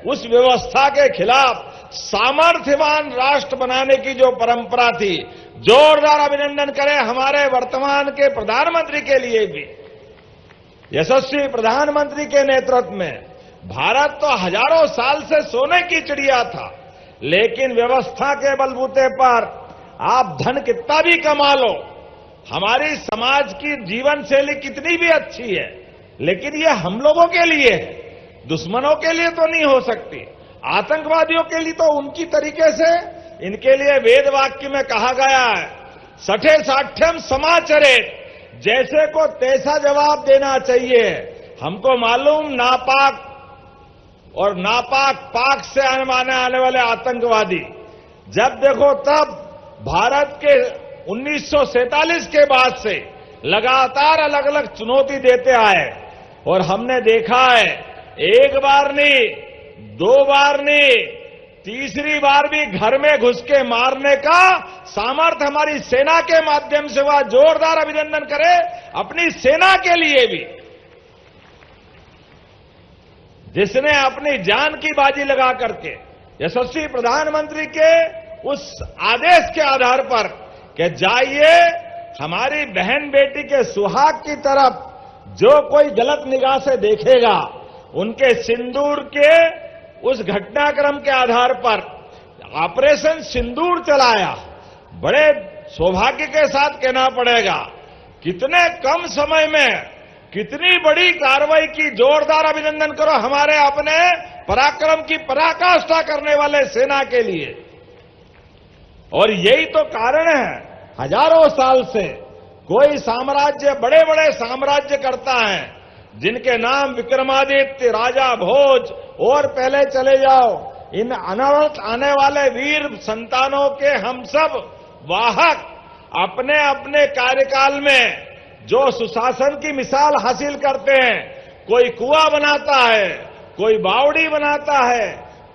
उस व्यवस्था के खिलाफ सामर्थ्यवान राष्ट्र बनाने की जो परंपरा थी, जोरदार अभिनंदन करें हमारे वर्तमान के प्रधानमंत्री के लिए भी। यशस्वी प्रधानमंत्री के नेतृत्व में भारत तो हजारों साल से सोने की चिड़िया था, लेकिन व्यवस्था के बलबूते पर आप धन कितना भी कमा लो, हमारी समाज की जीवन शैली कितनी भी अच्छी है, लेकिन ये हम लोगों के लिए है, दुश्मनों के लिए तो नहीं हो सकती। आतंकवादियों के लिए तो उनकी तरीके से, इनके लिए वेद वाक्य में कहा गया है, सठे साठ्यम समाचरे, जैसे को तैसा जवाब देना चाहिए। हमको मालूम नापाक और नापाक पाक से आने वाले आतंकवादी जब देखो तब भारत के 1947 के बाद से लगातार अलग अलग चुनौती देते आए, और हमने देखा है एक बार नहीं, दो बार नहीं, तीसरी बार भी घर में घुस के मारने का सामर्थ्य हमारी सेना के माध्यम से हुआ। जोरदार अभिनंदन करें अपनी सेना के लिए भी, जिसने अपनी जान की बाजी लगा करके यशस्वी प्रधानमंत्री के उस आदेश के आधार पर कि जाइए हमारी बहन बेटी के सुहाग की तरफ जो कोई गलत निगाह से देखेगा, उनके सिंदूर के उस घटनाक्रम के आधार पर ऑपरेशन सिंदूर चलाया। बड़े सौभाग्य के साथ कहना पड़ेगा, कितने कम समय में कितनी बड़ी कार्रवाई की। जोरदार अभिनंदन करो हमारे अपने पराक्रम की पराकाष्ठा करने वाले सेना के लिए। और यही तो कारण है, हजारों साल से कोई साम्राज्य, बड़े बड़े साम्राज्य करता है, जिनके नाम विक्रमादित्य, राजा भोज और पहले चले जाओ, इन अनवरत आने वाले वीर संतानों के हम सब वाहक अपने अपने कार्यकाल में जो सुशासन की मिसाल हासिल करते हैं, कोई कुआं बनाता है, कोई बावड़ी बनाता है,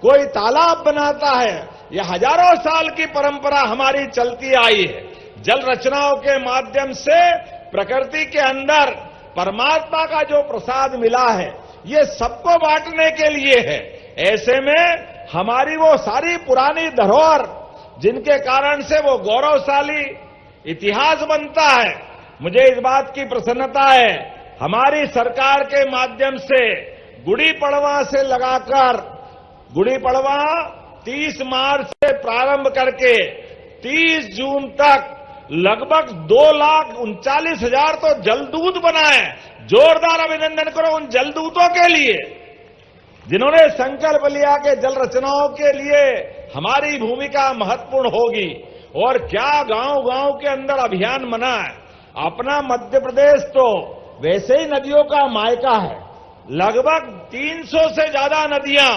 कोई तालाब बनाता है। यह हजारों साल की परंपरा हमारी चलती आई है। जल रचनाओं के माध्यम से प्रकृति के अंदर परमात्मा का जो प्रसाद मिला है, ये सबको बांटने के लिए है। ऐसे में हमारी वो सारी पुरानी धरोहर, जिनके कारण से वो गौरवशाली इतिहास बनता है, मुझे इस बात की प्रसन्नता है, हमारी सरकार के माध्यम से गुड़ी पड़वा से लगाकर, गुड़ी पड़वा 30 मार्च से प्रारंभ करके 30 जून तक लगभग 2,39,000 तो जलदूत बनाए। जोरदार अभिनंदन करो उन जलदूतों के लिए। जिन्होंने संकल्प लिया कि जल रचनाओं के लिए हमारी भूमिका महत्वपूर्ण होगी और क्या गांव-गांव के अंदर अभियान बना है। अपना मध्य प्रदेश तो वैसे ही नदियों का मायका है। लगभग 300 से ज्यादा नदियां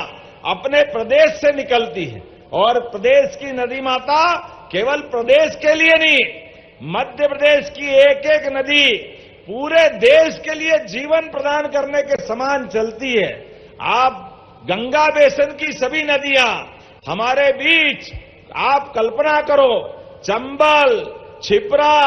अपने प्रदेश से निकलती हैं और प्रदेश की नदी माता केवल प्रदेश के लिए नहीं, मध्य प्रदेश की एक एक नदी पूरे देश के लिए जीवन प्रदान करने के समान चलती है। आप गंगा बेसिन की सभी नदियां हमारे बीच, आप कल्पना करो, चंबल, छिप्रा,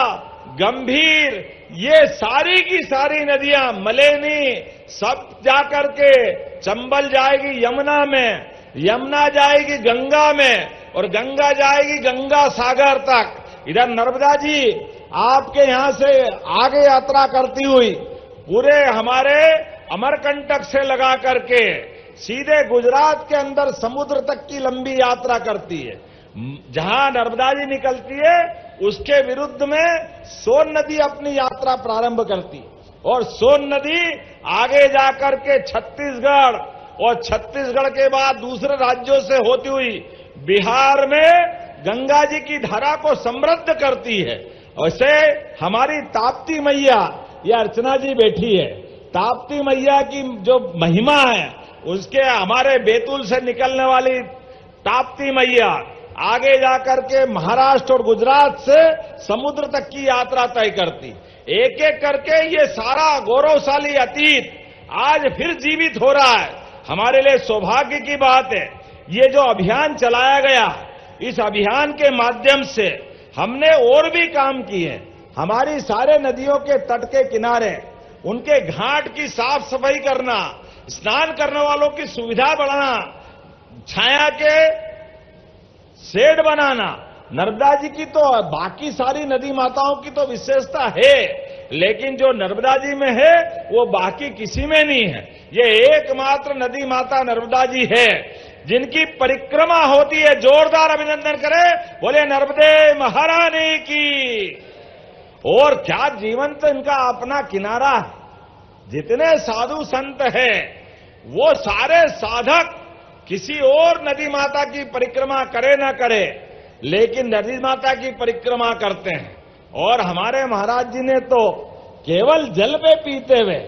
गंभीर, ये सारी की सारी नदियां, मलेनी, सब जाकर के चंबल जाएगी यमुना में, यमुना जाएगी गंगा में और गंगा जाएगी गंगा सागर तक। इधर नर्मदा जी आपके यहां से आगे यात्रा करती हुई पूरे हमारे अमरकंटक से लगा करके सीधे गुजरात के अंदर समुद्र तक की लंबी यात्रा करती है। जहां नर्मदा जी निकलती है उसके विरुद्ध में सोन नदी अपनी यात्रा प्रारंभ करती और सोन नदी आगे जाकर के छत्तीसगढ़ और छत्तीसगढ़ के बाद दूसरे राज्यों से होती हुई बिहार में गंगा जी की धारा को समृद्ध करती है। वैसे हमारी ताप्ती मैया, ये अर्चना जी बैठी है, ताप्ती मैया की जो महिमा है उसके हमारे बैतूल से निकलने वाली ताप्ती मैया आगे जाकर के महाराष्ट्र और गुजरात से समुद्र तक की यात्रा तय करती। एक एक करके ये सारा गौरवशाली अतीत आज फिर जीवित हो रहा है। हमारे लिए सौभाग्य की बात है। ये जो अभियान चलाया गया, इस अभियान के माध्यम से हमने और भी काम किए। हमारी सारे नदियों के तट के किनारे उनके घाट की साफ सफाई करना, स्नान करने वालों की सुविधा बढ़ाना, छाया के शेड बनाना। नर्मदा जी की तो बाकी सारी नदी माताओं की तो विशेषता है, लेकिन जो नर्मदा जी में है वो बाकी किसी में नहीं है। ये एकमात्र नदी माता नर्मदा जी है जिनकी परिक्रमा होती है। जोरदार अभिनंदन करें, बोले नर्मदे महारानी की। और क्या जीवन तो इनका अपना किनारा है। जितने साधु संत हैं वो सारे साधक किसी और नदी माता की परिक्रमा करे ना करे, लेकिन नदी माता की परिक्रमा करते हैं। और हमारे महाराज जी ने तो केवल जल पे पीते हुए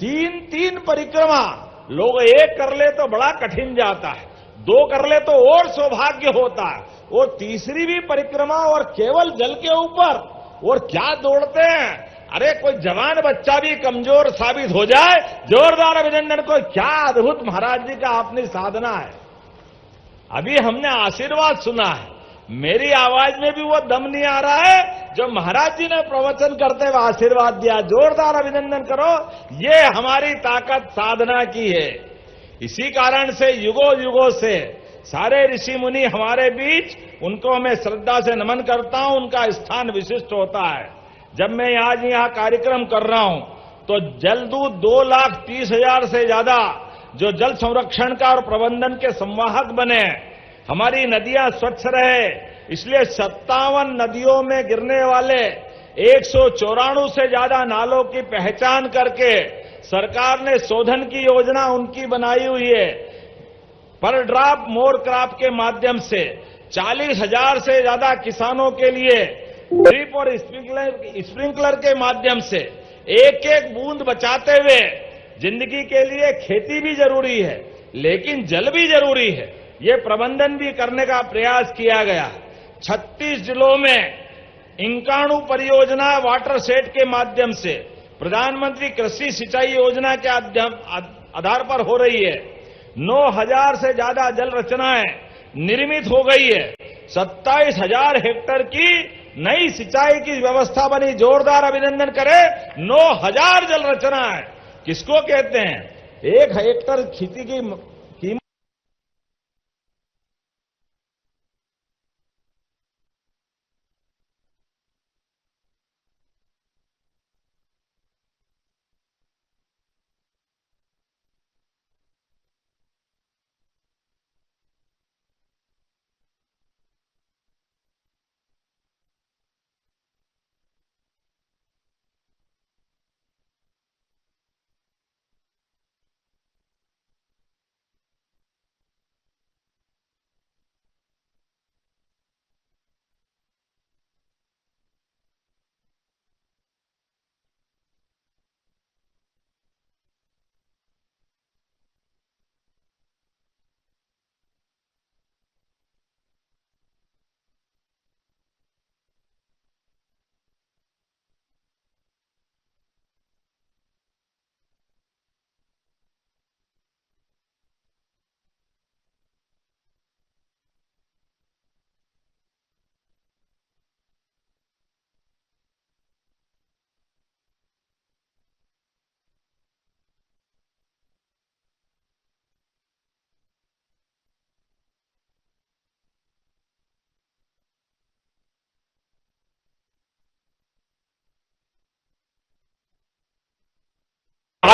3-3 परिक्रमा, लोग एक कर ले तो बड़ा कठिन जाता है, 2 कर ले तो और सौभाग्य होता है, और तीसरी भी परिक्रमा और केवल जल के ऊपर। और क्या दौड़ते हैं, अरे कोई जवान बच्चा भी कमजोर साबित हो जाए। जोरदार अभिनंदन को। क्या अद्भुत महाराज जी का अपनी साधना है। अभी हमने आशीर्वाद सुना है, मेरी आवाज में भी वो दम नहीं आ रहा है जो महाराज जी ने प्रवचन करते हुए आशीर्वाद दिया। जोरदार अभिनंदन करो। ये हमारी ताकत साधना की है। इसी कारण से युगों युगों से सारे ऋषि मुनि हमारे बीच, उनको मैं श्रद्धा से नमन करता हूं। उनका स्थान विशिष्ट होता है। जब मैं आज यहां कार्यक्रम कर रहा हूं तो जलदूत 2,30,000 से ज्यादा जो जल संरक्षण का और प्रबंधन के संवाहक बने, हमारी नदियां स्वच्छ रहे, इसलिए 57 नदियों में गिरने वाले 194 से ज्यादा नालों की पहचान करके सरकार ने शोधन की योजना उनकी बनाई हुई है। पर ड्रॉप मोर क्रॉप के माध्यम से 40,000 से ज्यादा किसानों के लिए ड्रिप और स्प्रिंकलर के माध्यम से एक एक बूंद बचाते हुए, जिंदगी के लिए खेती भी जरूरी है लेकिन जल भी जरूरी है, ये प्रबंधन भी करने का प्रयास किया गया। 36 जिलों में 91 परियोजना वाटर सेट के माध्यम से प्रधानमंत्री कृषि सिंचाई योजना के आधार पर हो रही है। 9,000 से ज्यादा जल रचनाएं निर्मित हो गई है। 27,000 हेक्टेयर की नई सिंचाई की व्यवस्था बनी। जोरदार अभिनंदन करें। 9,000 जल रचनाएं किसको कहते हैं? 1 हेक्टेयर खेती की कीमत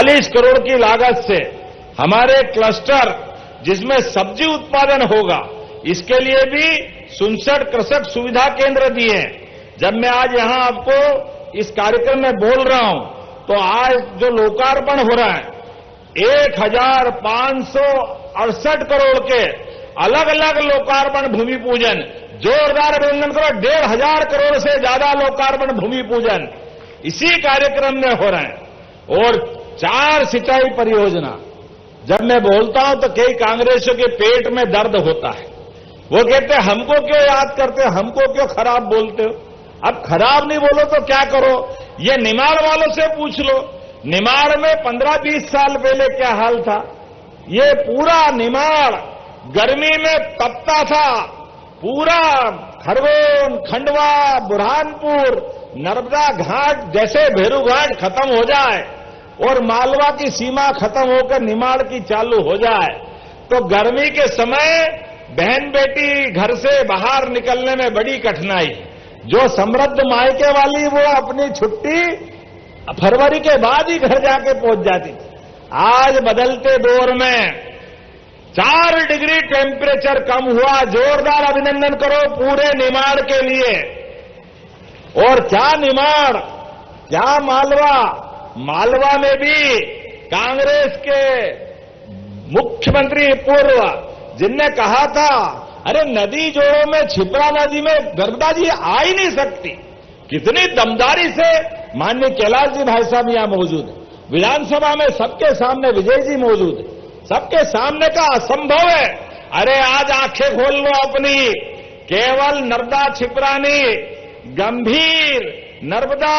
40 करोड़ की लागत से हमारे क्लस्टर जिसमें सब्जी उत्पादन होगा, इसके लिए भी 67 कृषक सुविधा केंद्र दिए हैं। जब मैं आज यहां आपको इस कार्यक्रम में बोल रहा हूं, तो आज जो लोकार्पण हो रहा है 1568 करोड़ के अलग अलग लोकार्पण भूमि पूजन, जोरदार अभिनंदन करो। 1500 करोड़ से ज्यादा लोकार्पण भूमि पूजन इसी कार्यक्रम में हो रहे हैं। और 4 सिंचाई परियोजना। जब मैं बोलता हूं तो कई कांग्रेसियों के पेट में दर्द होता है। वो कहते हैं हमको क्यों याद करते हो, हमको क्यों खराब बोलते हो। अब खराब नहीं बोलो तो क्या करो, ये निमाड़ वालों से पूछ लो। निमाड़ में 15-20 साल पहले क्या हाल था। ये पूरा निमाड़ गर्मी में तपता था। पूरा खरगोन, खंडवा, बुरहानपुर, नर्मदा घाट जैसे भेरू घाट खत्म हो जाए और मालवा की सीमा खत्म होकर निमाड़ की चालू हो जाए, तो गर्मी के समय बहन बेटी घर से बाहर निकलने में बड़ी कठिनाई। जो समृद्ध मायके वाली वो अपनी छुट्टी फरवरी के बाद ही घर जाके पहुंच जाती थी। आज बदलते दौर में 4 डिग्री टेम्परेचर कम हुआ। जोरदार अभिनंदन करो पूरे निमाड़ के लिए। और क्या निमाड़, क्या मालवा। मालवा में भी कांग्रेस के मुख्यमंत्री पूर्व जिनने कहा था अरे नदी जोड़ों में छिपरा नदी में नर्मदा जी आ ही नहीं सकती, कितनी दमदारी से माननीय कैलाश जी भाई साहब यहां मौजूद है। विधानसभा में सबके सामने विजय जी मौजूद है, सबके सामने का असंभव है। अरे आज आंखें खोल लो अपनी। केवल नर्मदा छिपरा नहीं, गंभीर, नर्मदा,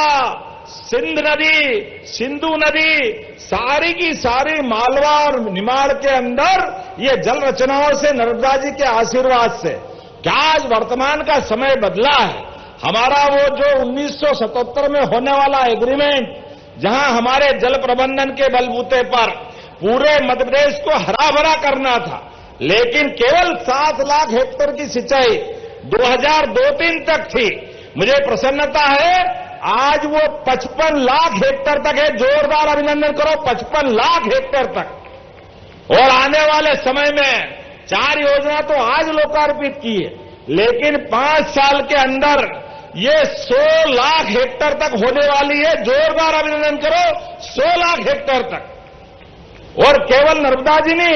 सिंध नदी, सिंधु नदी, सारी की सारी मालवा और निमाड़ के अंदर ये जल रचनाओं से, नर्मदा जी के आशीर्वाद से क्या आज वर्तमान का समय बदला है। हमारा वो जो 1977 में होने वाला एग्रीमेंट, जहां हमारे जल प्रबंधन के बलबूते पर पूरे मध्य प्रदेश को हरा भरा करना था, लेकिन केवल 7 लाख हेक्टेयर की सिंचाई 2002-03 तक थी। मुझे प्रसन्नता है आज वो 55 लाख हेक्टेयर तक है। जोरदार अभिनंदन करो, 55 लाख हेक्टेयर तक। और आने वाले समय में 4 योजना तो आज लोकार्पित की है, लेकिन 5 साल के अंदर ये 100 लाख हेक्टेयर तक होने वाली है। जोरदार अभिनंदन करो, 100 लाख हेक्टेयर तक। और केवल नर्मदा जी ने,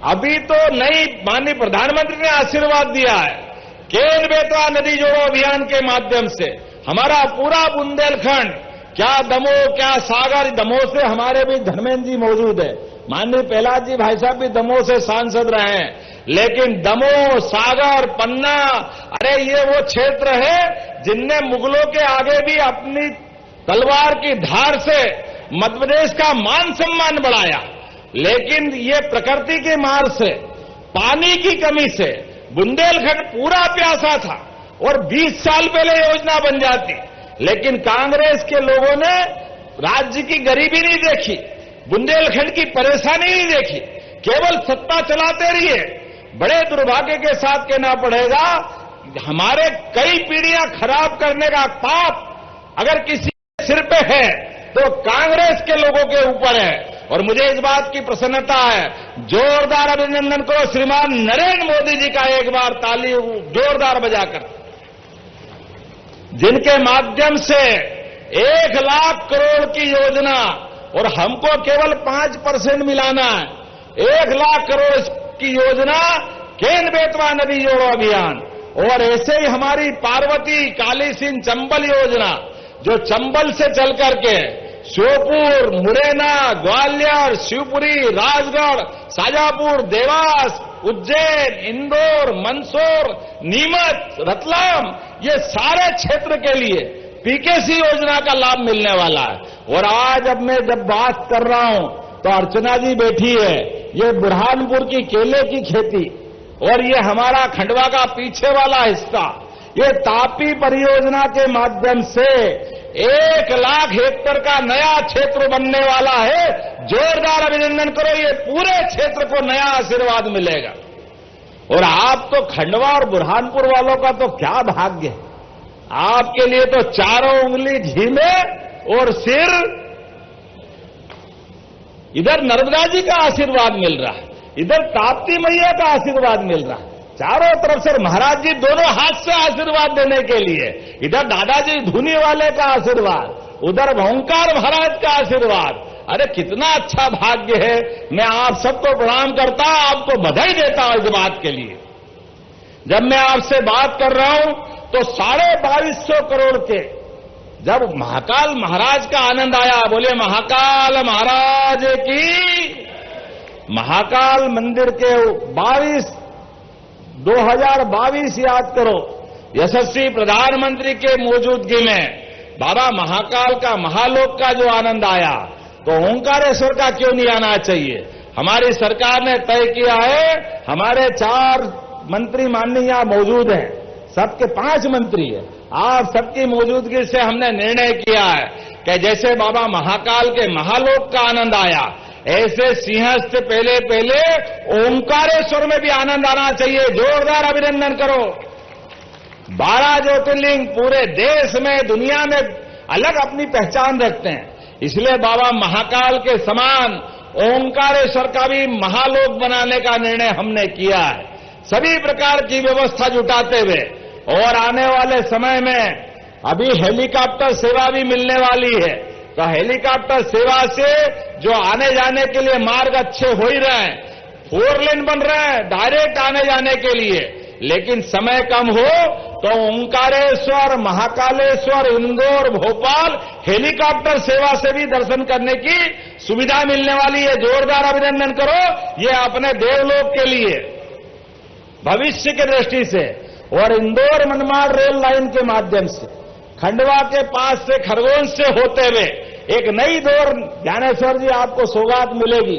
अभी तो नई माननीय प्रधानमंत्री ने आशीर्वाद दिया है केन बेतवा नदी जोड़ो अभियान के माध्यम से हमारा पूरा बुंदेलखंड, क्या दमोह, क्या सागर। दमोह से हमारे भी धर्मेंद्र जी मौजूद है, माननीय प्रहलाद जी भाई साहब भी दमोह से सांसद रहे हैं। लेकिन दमोह, सागर, पन्ना, अरे ये वो क्षेत्र है जिनने मुगलों के आगे भी अपनी तलवार की धार से मध्य प्रदेश का मान सम्मान बढ़ाया। लेकिन ये प्रकृति की मार से, पानी की कमी से बुंदेलखंड पूरा प्यासा था और 20 साल पहले योजना बन जाती। लेकिन कांग्रेस के लोगों ने राज्य की गरीबी नहीं देखी, बुंदेलखंड की परेशानी नहीं देखी, केवल सत्ता चलाते रहिए। बड़े दुर्भाग्य के साथ कहना पड़ेगा, हमारे कई पीढ़ियां खराब करने का पाप अगर किसी के सिर पे है तो कांग्रेस के लोगों के ऊपर है। और मुझे इस बात की प्रसन्नता है, जोरदार अभिनंदन करो श्रीमान नरेंद्र मोदी जी का एक बार ताली जोरदार बजाकर, जिनके माध्यम से 1 लाख करोड़ की योजना, और हमको केवल 5% मिलाना है। 1 लाख करोड़ की योजना केन बेतवा नदी जोड़ो अभियान। और ऐसे ही हमारी पार्वती, काली सिंह, चंबल योजना, जो चंबल से चल करके श्योपुर, मुरैना, ग्वालियर, शिवपुरी, राजगढ़, शाजापुर, देवास, उज्जैन, इंदौर, मंदसौर, नीमच, रतलाम, ये सारे क्षेत्र के लिए पीकेसी योजना का लाभ मिलने वाला है। और आज अब मैं जब बात कर रहा हूं तो अर्चना जी बैठी है, ये बुरहानपुर की केले की खेती और ये हमारा खंडवा का पीछे वाला हिस्सा, ये तापी परियोजना के माध्यम से 1 लाख हेक्टेयर का नया क्षेत्र बनने वाला है। जोरदार अभिनंदन करो, ये पूरे क्षेत्र को नया आशीर्वाद मिलेगा। और आप तो खंडवा और बुरहानपुर वालों का तो क्या भाग्य है, आपके लिए तो 4 उंगली घी में और सिर इधर नर्मदा जी का आशीर्वाद मिल रहा है, इधर ताप्ती मैया का आशीर्वाद मिल रहा है। चारों तरफ से महाराज जी दोनों हाथ से आशीर्वाद देने के लिए, इधर दादाजी धुनी वाले का आशीर्वाद, उधर ओंकार महाराज का आशीर्वाद। अरे कितना अच्छा भाग्य है। मैं आप सबको प्रणाम करता, आपको बधाई देता हूं इस बात के लिए। जब मैं आपसे बात कर रहा हूं तो 2250 करोड़ के जब महाकाल महाराज का आनंद आया, बोले महाकाल महाराज की, महाकाल मंदिर के 2022 याद करो, यशस्वी प्रधानमंत्री के मौजूदगी में बाबा महाकाल का महालोक का जो आनंद आया, तो ओंकारेश्वर का क्यों नहीं आना चाहिए। हमारी सरकार ने तय किया है, हमारे 4 मंत्री माननीय यहां मौजूद हैं, सबके 5 मंत्री है, आप सबकी मौजूदगी से हमने निर्णय किया है कि जैसे बाबा महाकाल के महालोक का आनंद आया, ऐसे सिंहस्थ से पहले ओंकारेश्वर में भी आनंद आना चाहिए। जोरदार अभिनंदन करो। 12 ज्योतिर्लिंग पूरे देश में, दुनिया में अलग अपनी पहचान रखते हैं, इसलिए बाबा महाकाल के समान ओंकारेश्वर का भी महालोक बनाने का निर्णय हमने किया है, सभी प्रकार की व्यवस्था जुटाते हुए। और आने वाले समय में अभी हेलीकॉप्टर सेवा भी मिलने वाली है, तो हेलीकॉप्टर सेवा से जो आने जाने के लिए मार्ग अच्छे हो ही रहे हैं, 4 लेन बन रहे हैं डायरेक्ट आने जाने के लिए, लेकिन समय कम हो तो ओंकारेश्वर, महाकालेश्वर, इंदौर, भोपाल हेलीकॉप्टर सेवा से भी दर्शन करने की सुविधा मिलने वाली है। जोरदार अभिनंदन करो। ये अपने देवलोक के लिए भविष्य की दृष्टि से, और इंदौर मनमाड़ रेल लाइन के माध्यम से खंडवा के पास से खरगोन से होते हुए एक नई दौर, ज्ञानेश्वर जी आपको सौगात मिलेगी,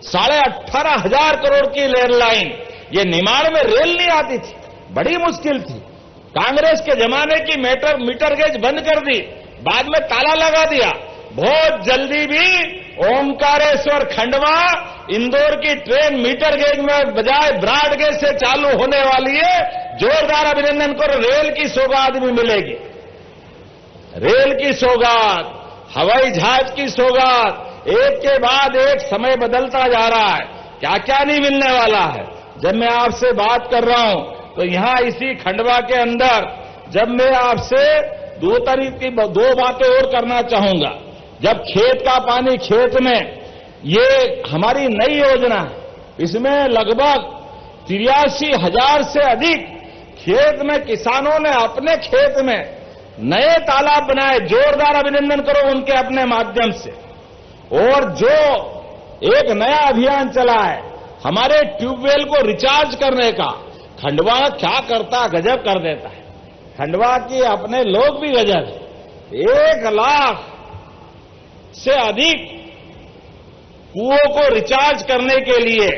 18,500 करोड़ की रेल लाइन। ये निमाड़ में रेल नहीं आती थी, बड़ी मुश्किल थी, कांग्रेस के जमाने की मीटर गेज बंद कर दी, बाद में ताला लगा दिया। बहुत जल्दी भी ओंकारेश्वर खंडवा इंदौर की ट्रेन मीटर गेज में बजाय ब्रॉड गेज से चालू होने वाली है। जोरदार अभिनंदन करो। रेल की सौगात भी मिलेगी, रेल की सौगात, हवाई जहाज की सौगात, एक के बाद एक समय बदलता जा रहा है, क्या क्या नहीं मिलने वाला है। जब मैं आपसे बात कर रहा हूं तो यहां इसी खंडवा के अंदर, जब मैं आपसे 2 बातें और करना चाहूंगा। जब खेत का पानी खेत में, ये हमारी नई योजना है, इसमें लगभग 83,000 से अधिक खेत में किसानों ने अपने खेत में नए तालाब बनाए। जोरदार अभिनंदन करो उनके अपने माध्यम से। और जो एक नया अभियान चला है हमारे ट्यूबवेल को रिचार्ज करने का, खंडवा क्या करता, गजब कर देता है। खंडवा की अपने लोग भी गजब है। 1 लाख से अधिक कुओं को रिचार्ज करने के लिए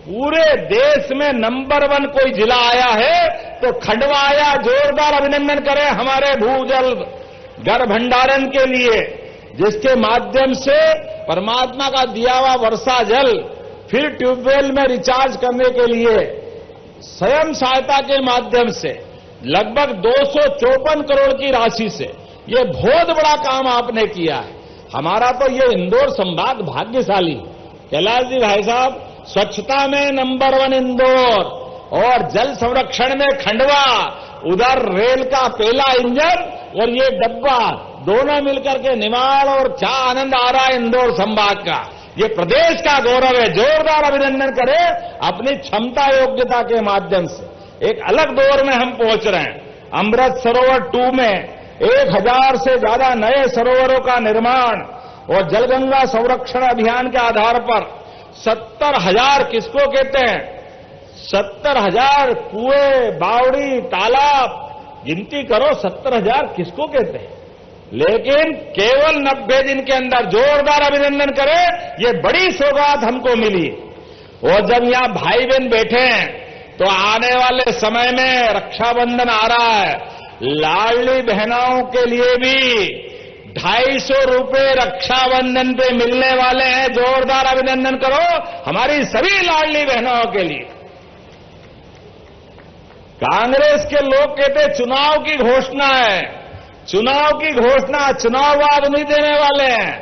पूरे देश में नंबर 1 कोई जिला आया है तो खंडवा आया। जोरदार अभिनंदन करें हमारे भूजल घर भंडारण के लिए, जिसके माध्यम से परमात्मा का दिया हुआ वर्षा जल फिर ट्यूबवेल में रिचार्ज करने के लिए स्वयं सहायता के माध्यम से लगभग 254 करोड़ की राशि से, ये बहुत बड़ा काम आपने किया है। हमारा तो ये इंदौर संभाग भाग्यशाली। कैलाश जी भाई साहब, स्वच्छता में नंबर 1 इंदौर, और जल संरक्षण में खंडवा, उधर रेल का पहला इंजन और ये डब्बा दोनों मिलकर के निमाड़, और क्या आनंद आ रहा है इंदौर संभाग का। ये प्रदेश का गौरव है। जोरदार अभिनंदन करें अपनी क्षमता योग्यता के माध्यम से। एक अलग दौर में हम पहुंच रहे हैं। अमृत सरोवर 2 में 1000 से ज्यादा नए सरोवरों का निर्माण, और जलगंगा संरक्षण अभियान के आधार पर 70,000, किसको कहते हैं 70,000 कुएं, बावड़ी, तालाब, गिनती करो 70,000 किसको कहते हैं। लेकिन केवल 90 दिन के अंदर, जोरदार अभिनंदन करें, ये बड़ी सौगात हमको मिली। और जब यहां भाई बहन बैठे हैं तो आने वाले समय में रक्षाबंधन आ रहा है, लाडली बहनों के लिए भी 250 रुपए रक्षाबंधन पे मिलने वाले हैं। जोरदार अभिनंदन करो हमारी सभी लाडली बहनों के लिए। कांग्रेस के लोग कहते चुनाव की घोषणा है, चुनाव की घोषणा, चुनाव बाद नहीं देने वाले हैं।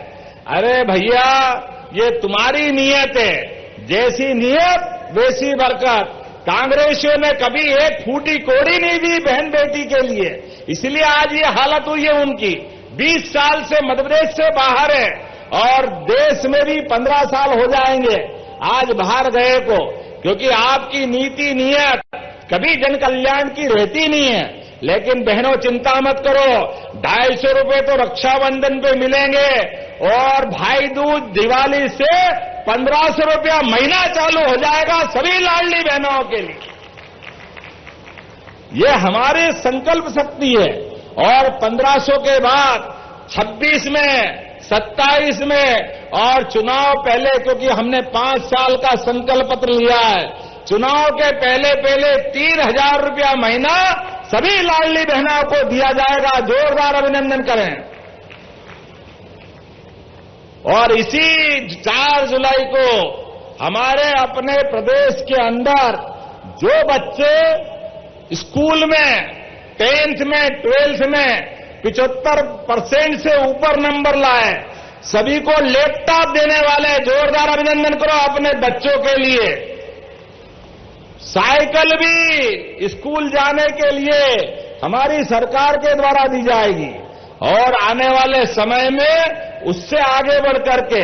अरे भैया, ये तुम्हारी नीयत है, जैसी नीयत वैसी बरकत। कांग्रेसियों ने कभी एक फूटी कोड़ी नहीं दी बहन बेटी के लिए, इसलिए आज ये हालत हुई है उनकी। 20 साल से मध्यप्रदेश से बाहर है और देश में भी 15 साल हो जाएंगे आज बाहर गए को, क्योंकि आपकी नीति नीयत कभी जन कल्याण की रहती नहीं है। लेकिन बहनों चिंता मत करो, 250 रुपए तो रक्षाबंधन पे मिलेंगे और भाई दूज दिवाली से 1500 रुपया महीना चालू हो जाएगा सभी लाडली बहनों के लिए। ये हमारे संकल्प शक्ति है। और 1500 के बाद 26 में, 27 में और चुनाव पहले, क्योंकि हमने 5 साल का संकल्प पत्र लिया है, चुनाव के पहले 3000 रुपया महीना सभी लाडली बहनों को दिया जाएगा। जोरदार अभिनंदन करें। और इसी 4 जुलाई को हमारे अपने प्रदेश के अंदर जो बच्चे स्कूल में 10th में 12th में 75% से ऊपर नंबर लाए, सभी को लैपटॉप देने वाले, जोरदार अभिनंदन करो अपने बच्चों के लिए। साइकिल भी स्कूल जाने के लिए हमारी सरकार के द्वारा दी जाएगी और आने वाले समय में उससे आगे बढ़ करके,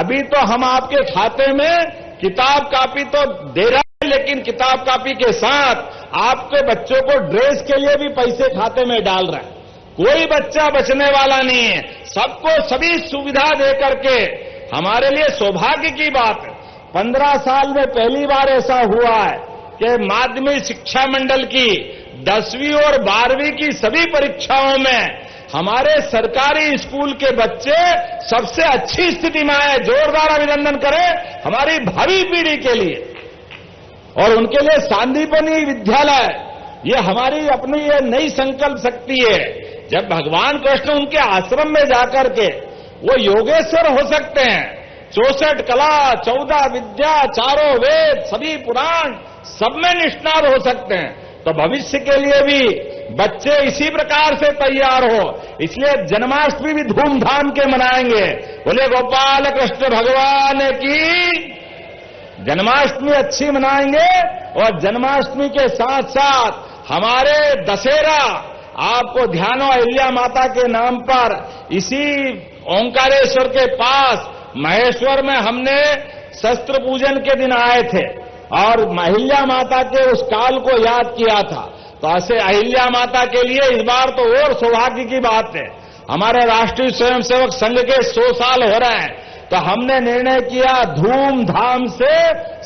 अभी तो हम आपके खाते में किताब कापी तो दे रहे हैं, लेकिन किताब कापी के साथ आपके बच्चों को ड्रेस के लिए भी पैसे खाते में डाल रहे हैं। कोई बच्चा बचने वाला नहीं है, सबको सभी सुविधा दे करके हमारे लिए सौभाग्य की बात है। 15 साल में पहली बार ऐसा हुआ है कि माध्यमिक शिक्षा मंडल की 10वीं और 12वीं की सभी परीक्षाओं में हमारे सरकारी स्कूल के बच्चे सबसे अच्छी स्थिति में आए। जोरदार अभिनंदन करें हमारी भावी पीढ़ी के लिए। और उनके लिए सांदीपनी विद्यालय, ये हमारी अपनी ये नई संकल्प शक्ति है। जब भगवान कृष्ण उनके आश्रम में जाकर के वो योगेश्वर हो सकते हैं, 64 कला, 14 विद्या, 4 वेद, सभी पुराण सब में निष्णात हो सकते हैं, तो भविष्य के लिए भी बच्चे इसी प्रकार से तैयार हो। इसलिए जन्माष्टमी भी धूमधाम के मनाएंगे। बोले गोपाल कृष्ण भगवान की। जन्माष्टमी अच्छी मनाएंगे और जन्माष्टमी के साथ साथ हमारे दशहरा, आपको ध्यान हो अहिल्या माता के नाम पर इसी ओंकारेश्वर के पास महेश्वर में हमने शस्त्र पूजन के दिन आए थे और अहिल्या माता के उस काल को याद किया था। तो ऐसे अहिल्या माता के लिए इस बार तो और सौभाग्य की बात है, हमारे राष्ट्रीय स्वयंसेवक संघ के 100 साल हो रहे हैं, तो हमने निर्णय किया धूमधाम से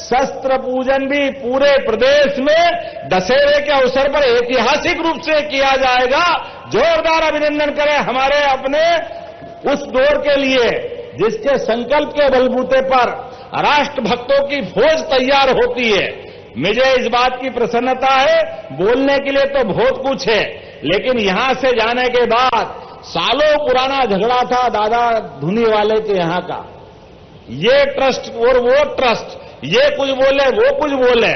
शस्त्र पूजन भी पूरे प्रदेश में दशहरे के अवसर पर ऐतिहासिक रूप से किया जाएगा। जोरदार अभिनंदन करें हमारे अपने उस दौर के लिए जिसके संकल्प के बलबूते पर राष्ट्र भक्तों की फौज तैयार होती है। मुझे इस बात की प्रसन्नता है, बोलने के लिए तो बहुत कुछ है, लेकिन यहां से जाने के बाद सालों पुराना झगड़ा था दादा धुनी वाले के यहां का, ये ट्रस्ट और वो ट्रस्ट, ये कुछ बोले वो कुछ बोले,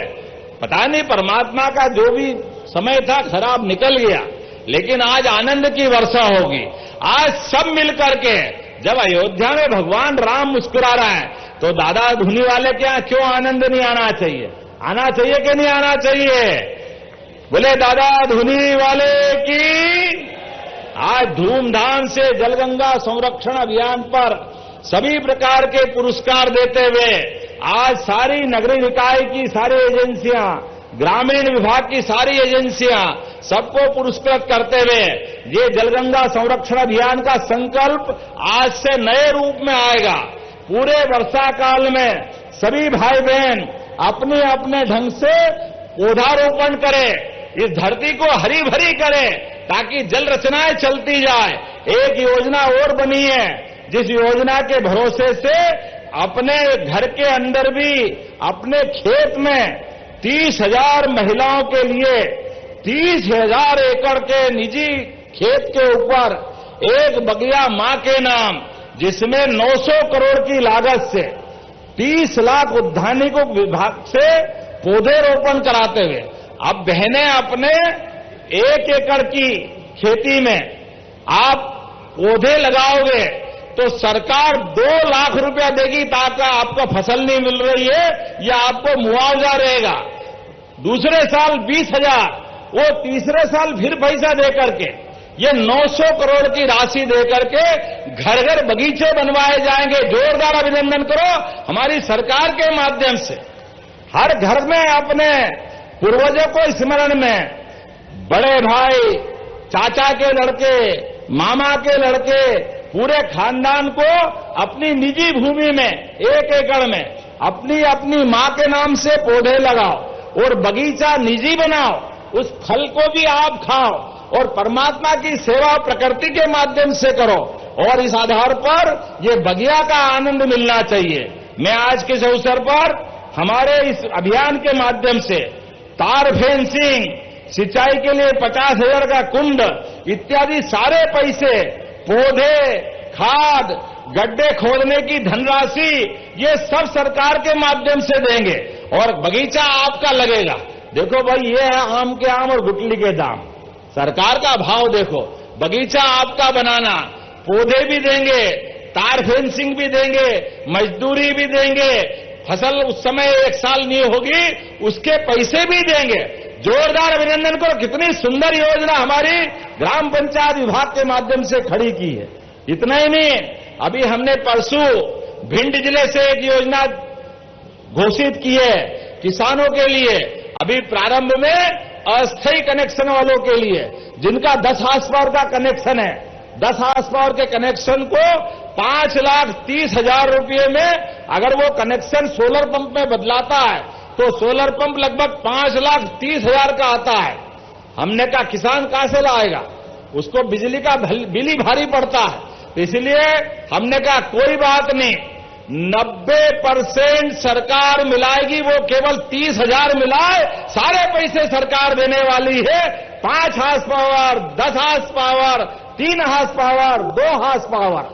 पता नहीं परमात्मा का जो भी समय था खराब निकल गया, लेकिन आज आनंद की वर्षा होगी। आज सब मिलकर के जब अयोध्या में भगवान राम मुस्कुरा रहा है तो दादा धुनी वाले के यहां क्यों आनंद नहीं आना चाहिए? आना चाहिए कि नहीं आना चाहिए? बोले दादा धुनी वाले की। आज धूमधाम से जलगंगा संरक्षण अभियान पर सभी प्रकार के पुरस्कार देते हुए आज सारी नगरीय निकाय की सारी एजेंसियां, ग्रामीण विभाग की सारी एजेंसियां सबको पुरस्कृत करते हुए ये जलगंगा संरक्षण अभियान का संकल्प आज से नए रूप में आएगा। पूरे वर्षा काल में सभी भाई बहन अपने अपने ढंग से पौधारोपण करें, इस धरती को हरी भरी करें ताकि जल रचनाएं चलती जाए। एक योजना और बनी है जिस योजना के भरोसे से अपने घर के अंदर भी अपने खेत में 30,000 महिलाओं के लिए 30,000 एकड़ के निजी खेत के ऊपर एक बगिया मां के नाम, जिसमें 900 करोड़ की लागत से 30 लाख उद्यानिक विभाग से पौधे रोपण कराते हुए अब बहनें अपने 1 एकड़ की खेती में आप पौधे लगाओगे तो सरकार 2 लाख रुपया देगी ताकि आपको फसल नहीं मिल रही है या आपको मुआवजा रहेगा। दूसरे साल 20,000, वो तीसरे साल फिर पैसा दे करके ये 900 करोड़ की राशि दे करके घर घर बगीचे बनवाए जाएंगे। जोरदार अभिनंदन करो हमारी सरकार के माध्यम से। हर घर में अपने पूर्वजों को स्मरण में बड़े भाई, चाचा के लड़के, मामा के लड़के, पूरे खानदान को अपनी निजी भूमि में 1 एकड़ में अपनी अपनी मां के नाम से पौधे लगाओ और बगीचा निजी बनाओ। उस फल को भी आप खाओ और परमात्मा की सेवा प्रकृति के माध्यम से करो और इस आधार पर ये बगिया का आनंद मिलना चाहिए। मैं आज के इस अवसर पर हमारे इस अभियान के माध्यम से तार फेंसिंग, सिंचाई के लिए 50,000 का कुंड इत्यादि सारे पैसे, पौधे, खाद, गड्ढे खोदने की धनराशि, ये सब सरकार के माध्यम से देंगे और बगीचा आपका लगेगा। देखो भाई, ये है आम के आम और गुटली के दाम। सरकार का भाव देखो। बगीचा आपका बनाना, पौधे भी देंगे, तार फेंसिंग भी देंगे, मजदूरी भी देंगे, फसल उस समय 1 साल नहीं होगी उसके पैसे भी देंगे। जोरदार अभिनंदन करो, कितनी सुंदर योजना हमारी ग्राम पंचायत विभाग के माध्यम से खड़ी की है। इतना ही नहीं, अभी हमने परसों भिंड जिले से एक योजना घोषित की है किसानों के लिए। अभी प्रारंभ में अस्थायी कनेक्शन वालों के लिए जिनका 10 हार्स पावर का कनेक्शन है, 10 हार्स पावर के कनेक्शन को 5,30,000 रुपये में अगर वो कनेक्शन सोलर पंप में बदलाता है तो सोलर पंप लगभग 5,30,000 का आता है। हमने कहा किसान कहां से लाएगा, उसको बिजली का बिल ही भारी पड़ता है। तो इसलिए हमने कहा कोई बात नहीं, 90% सरकार मिलाएगी, वो केवल 30,000 मिलाए, सारे पैसे सरकार देने वाली है। 5 horse power, 10 horse power, 3 horse power, 2 horse power,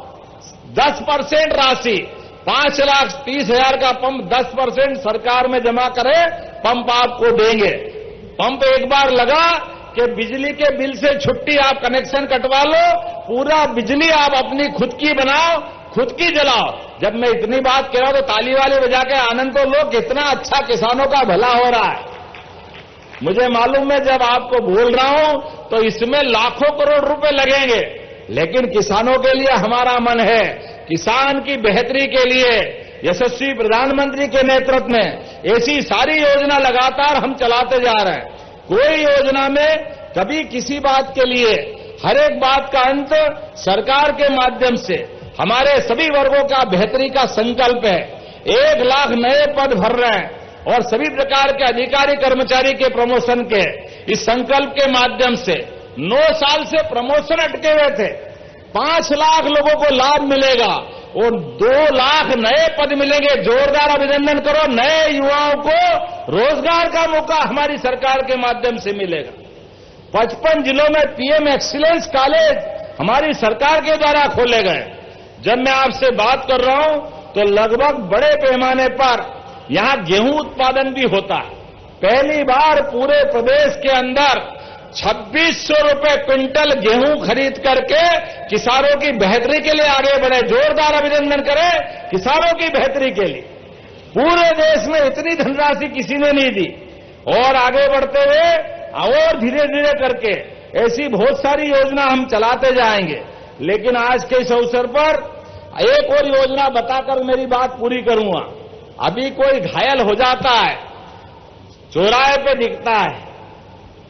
10% राशि, 5,30,000 का पंप 10% सरकार में जमा करे, पंप आपको देंगे। पंप एक बार लगा कि बिजली के बिल से छुट्टी, आप कनेक्शन कटवा लो, पूरा बिजली आप अपनी खुद की बनाओ, खुद की जलाओ। जब मैं इतनी बात कह रहा हूं तो ताली वाली बजा के आनंद तो लो, कितना अच्छा किसानों का भला हो रहा है। मुझे मालूम है जब आपको बोल रहा हूं तो इसमें लाखों करोड़ रुपए लगेंगे, लेकिन किसानों के लिए हमारा मन है। किसान की बेहतरी के लिए यशस्वी प्रधानमंत्री के नेतृत्व में ऐसी सारी योजना लगातार हम चलाते जा रहे हैं। कोई योजना में कभी किसी बात के लिए, हर एक बात का अंत सरकार के माध्यम से हमारे सभी वर्गों का बेहतरी का संकल्प है। 1 लाख नए पद भर रहे हैं और सभी प्रकार के अधिकारी कर्मचारी के प्रमोशन के इस संकल्प के माध्यम से 9 साल से प्रमोशन अटके हुए थे। 5 लाख लोगों को लाभ मिलेगा और 2 लाख नए पद मिलेंगे। जोरदार अभिनंदन करो, नए युवाओं को रोजगार का मौका हमारी सरकार के माध्यम से मिलेगा। 55 जिलों में पीएम एक्सीलेंस कॉलेज हमारी सरकार के द्वारा खोले गए। जब मैं आपसे बात कर रहा हूं तो लगभग बड़े पैमाने पर यहां गेहूं उत्पादन भी होता है। पहली बार पूरे प्रदेश के अंदर 2600 रुपए क्विंटल गेहूं खरीद करके किसानों की बेहतरी के लिए आगे बढ़े। जोरदार अभिनंदन करें किसानों की बेहतरी के लिए। पूरे देश में इतनी धनराशि किसी ने नहीं दी और आगे बढ़ते हुए और धीरे धीरे करके ऐसी बहुत सारी योजना हम चलाते जाएंगे। लेकिन आज के इस अवसर पर एक और योजना बताकर मेरी बात पूरी करूंगा। अभी कोई घायल हो जाता है, चौराहे पे दिखता है,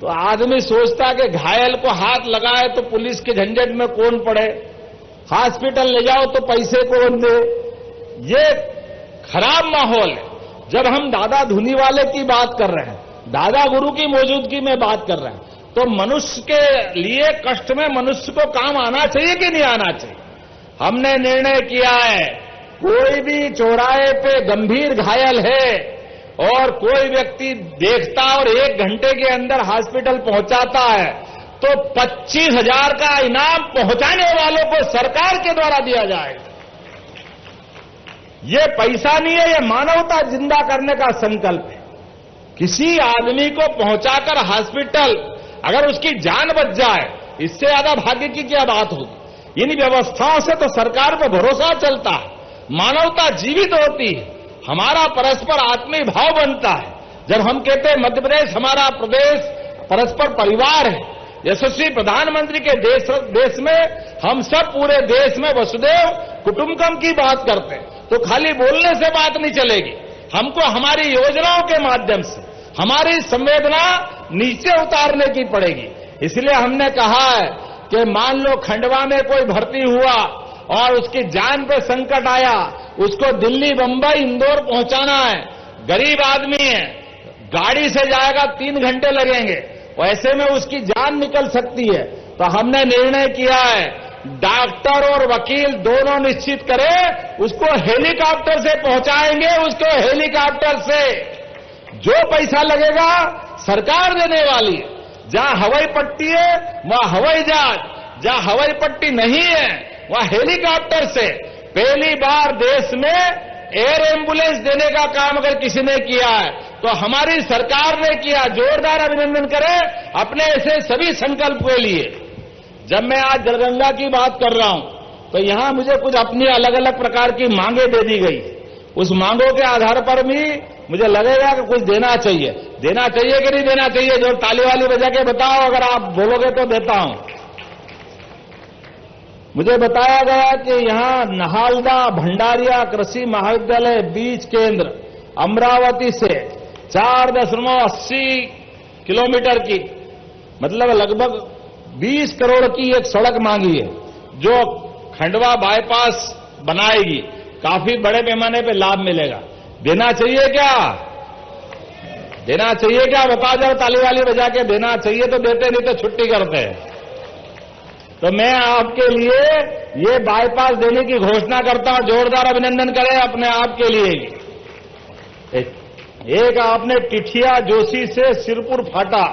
तो आदमी सोचता है कि घायल को हाथ लगाए तो पुलिस के झंझट में कौन पड़े, हॉस्पिटल ले जाओ तो पैसे कौन दे। ये खराब माहौल है। जब हम दादा धुनी वाले की बात कर रहे हैं, दादा गुरु की मौजूदगी में बात कर रहे हैं, तो मनुष्य के लिए कष्ट में मनुष्य को काम आना चाहिए कि नहीं आना चाहिए। हमने निर्णय किया है, कोई भी चौराहे पे गंभीर घायल है और कोई व्यक्ति देखता और 1 घंटे के अंदर हॉस्पिटल पहुंचाता है तो 25,000 का इनाम पहुंचाने वालों को सरकार के द्वारा दिया जाएगा। ये पैसा नहीं है, ये मानवता जिंदा करने का संकल्प है। किसी आदमी को पहुंचाकर हॉस्पिटल अगर उसकी जान बच जाए, इससे ज्यादा भाग्य की क्या बात होगी। इन व्यवस्थाओं से तो सरकार पर भरोसा चलता है, मानवता जीवित होती है, हमारा परस्पर आत्मीय भाव बनता है। जब हम कहते हैं मध्य प्रदेश हमारा प्रदेश परस्पर परिवार है, यशस्वी प्रधानमंत्री के देश में हम सब पूरे देश में वसुदेव कुटुंबकम की बात करते हैं, तो खाली बोलने से बात नहीं चलेगी। हमको हमारी योजनाओं के माध्यम से हमारी संवेदना नीचे उतारने की पड़ेगी। इसलिए हमने कहा है कि मान लो खंडवा में कोई भर्ती हुआ और उसकी जान पे संकट आया, उसको दिल्ली, बंबई, इंदौर पहुंचाना है, गरीब आदमी है, गाड़ी से जाएगा 3 घंटे लगेंगे, ऐसे में उसकी जान निकल सकती है। तो हमने निर्णय किया है डॉक्टर और वकील दोनों निश्चित करें, उसको हेलीकॉप्टर से पहुंचाएंगे। उसको हेलीकॉप्टर से जो पैसा लगेगा सरकार देने वाली है। जहां हवाई पट्टी है वहां हवाई जहाज, जहां हवाई पट्टी नहीं है वहां हेलीकॉप्टर से पहली बार देश में एयर एम्बुलेंस देने का काम अगर किसी ने किया है तो हमारी सरकार ने किया। जोरदार अभिनंदन करें अपने ऐसे सभी संकल्प के लिए। जब मैं आज जलगंगा की बात कर रहा हूं तो यहां मुझे कुछ अपनी अलग अलग प्रकार की मांगे दे दी गई। उस मांगों के आधार पर भी मुझे लगेगा कि कुछ देना चाहिए। देना चाहिए कि नहीं देना चाहिए? जो ताली वाली बजा के बताओ, अगर आप बोलोगे तो देता हूं। मुझे बताया गया कि यहां नहालदा भंडारिया कृषि महाविद्यालय बीज केंद्र अमरावती से 4.80 किलोमीटर की, मतलब लगभग 20 करोड़ की एक सड़क मांगी है जो खंडवा बाईपास बनाएगी। काफी बड़े पैमाने पे लाभ मिलेगा। देना चाहिए क्या? देना चाहिए क्या? बता जाओ ताली वाली बजा के। देना चाहिए तो देते, नहीं तो छुट्टी करते हैं। तो मैं आपके लिए ये बाईपास देने की घोषणा करता हूं। जोरदार अभिनंदन करें अपने आप के लिए। एक आपने टिठिया जोशी से सिरपुर फाटा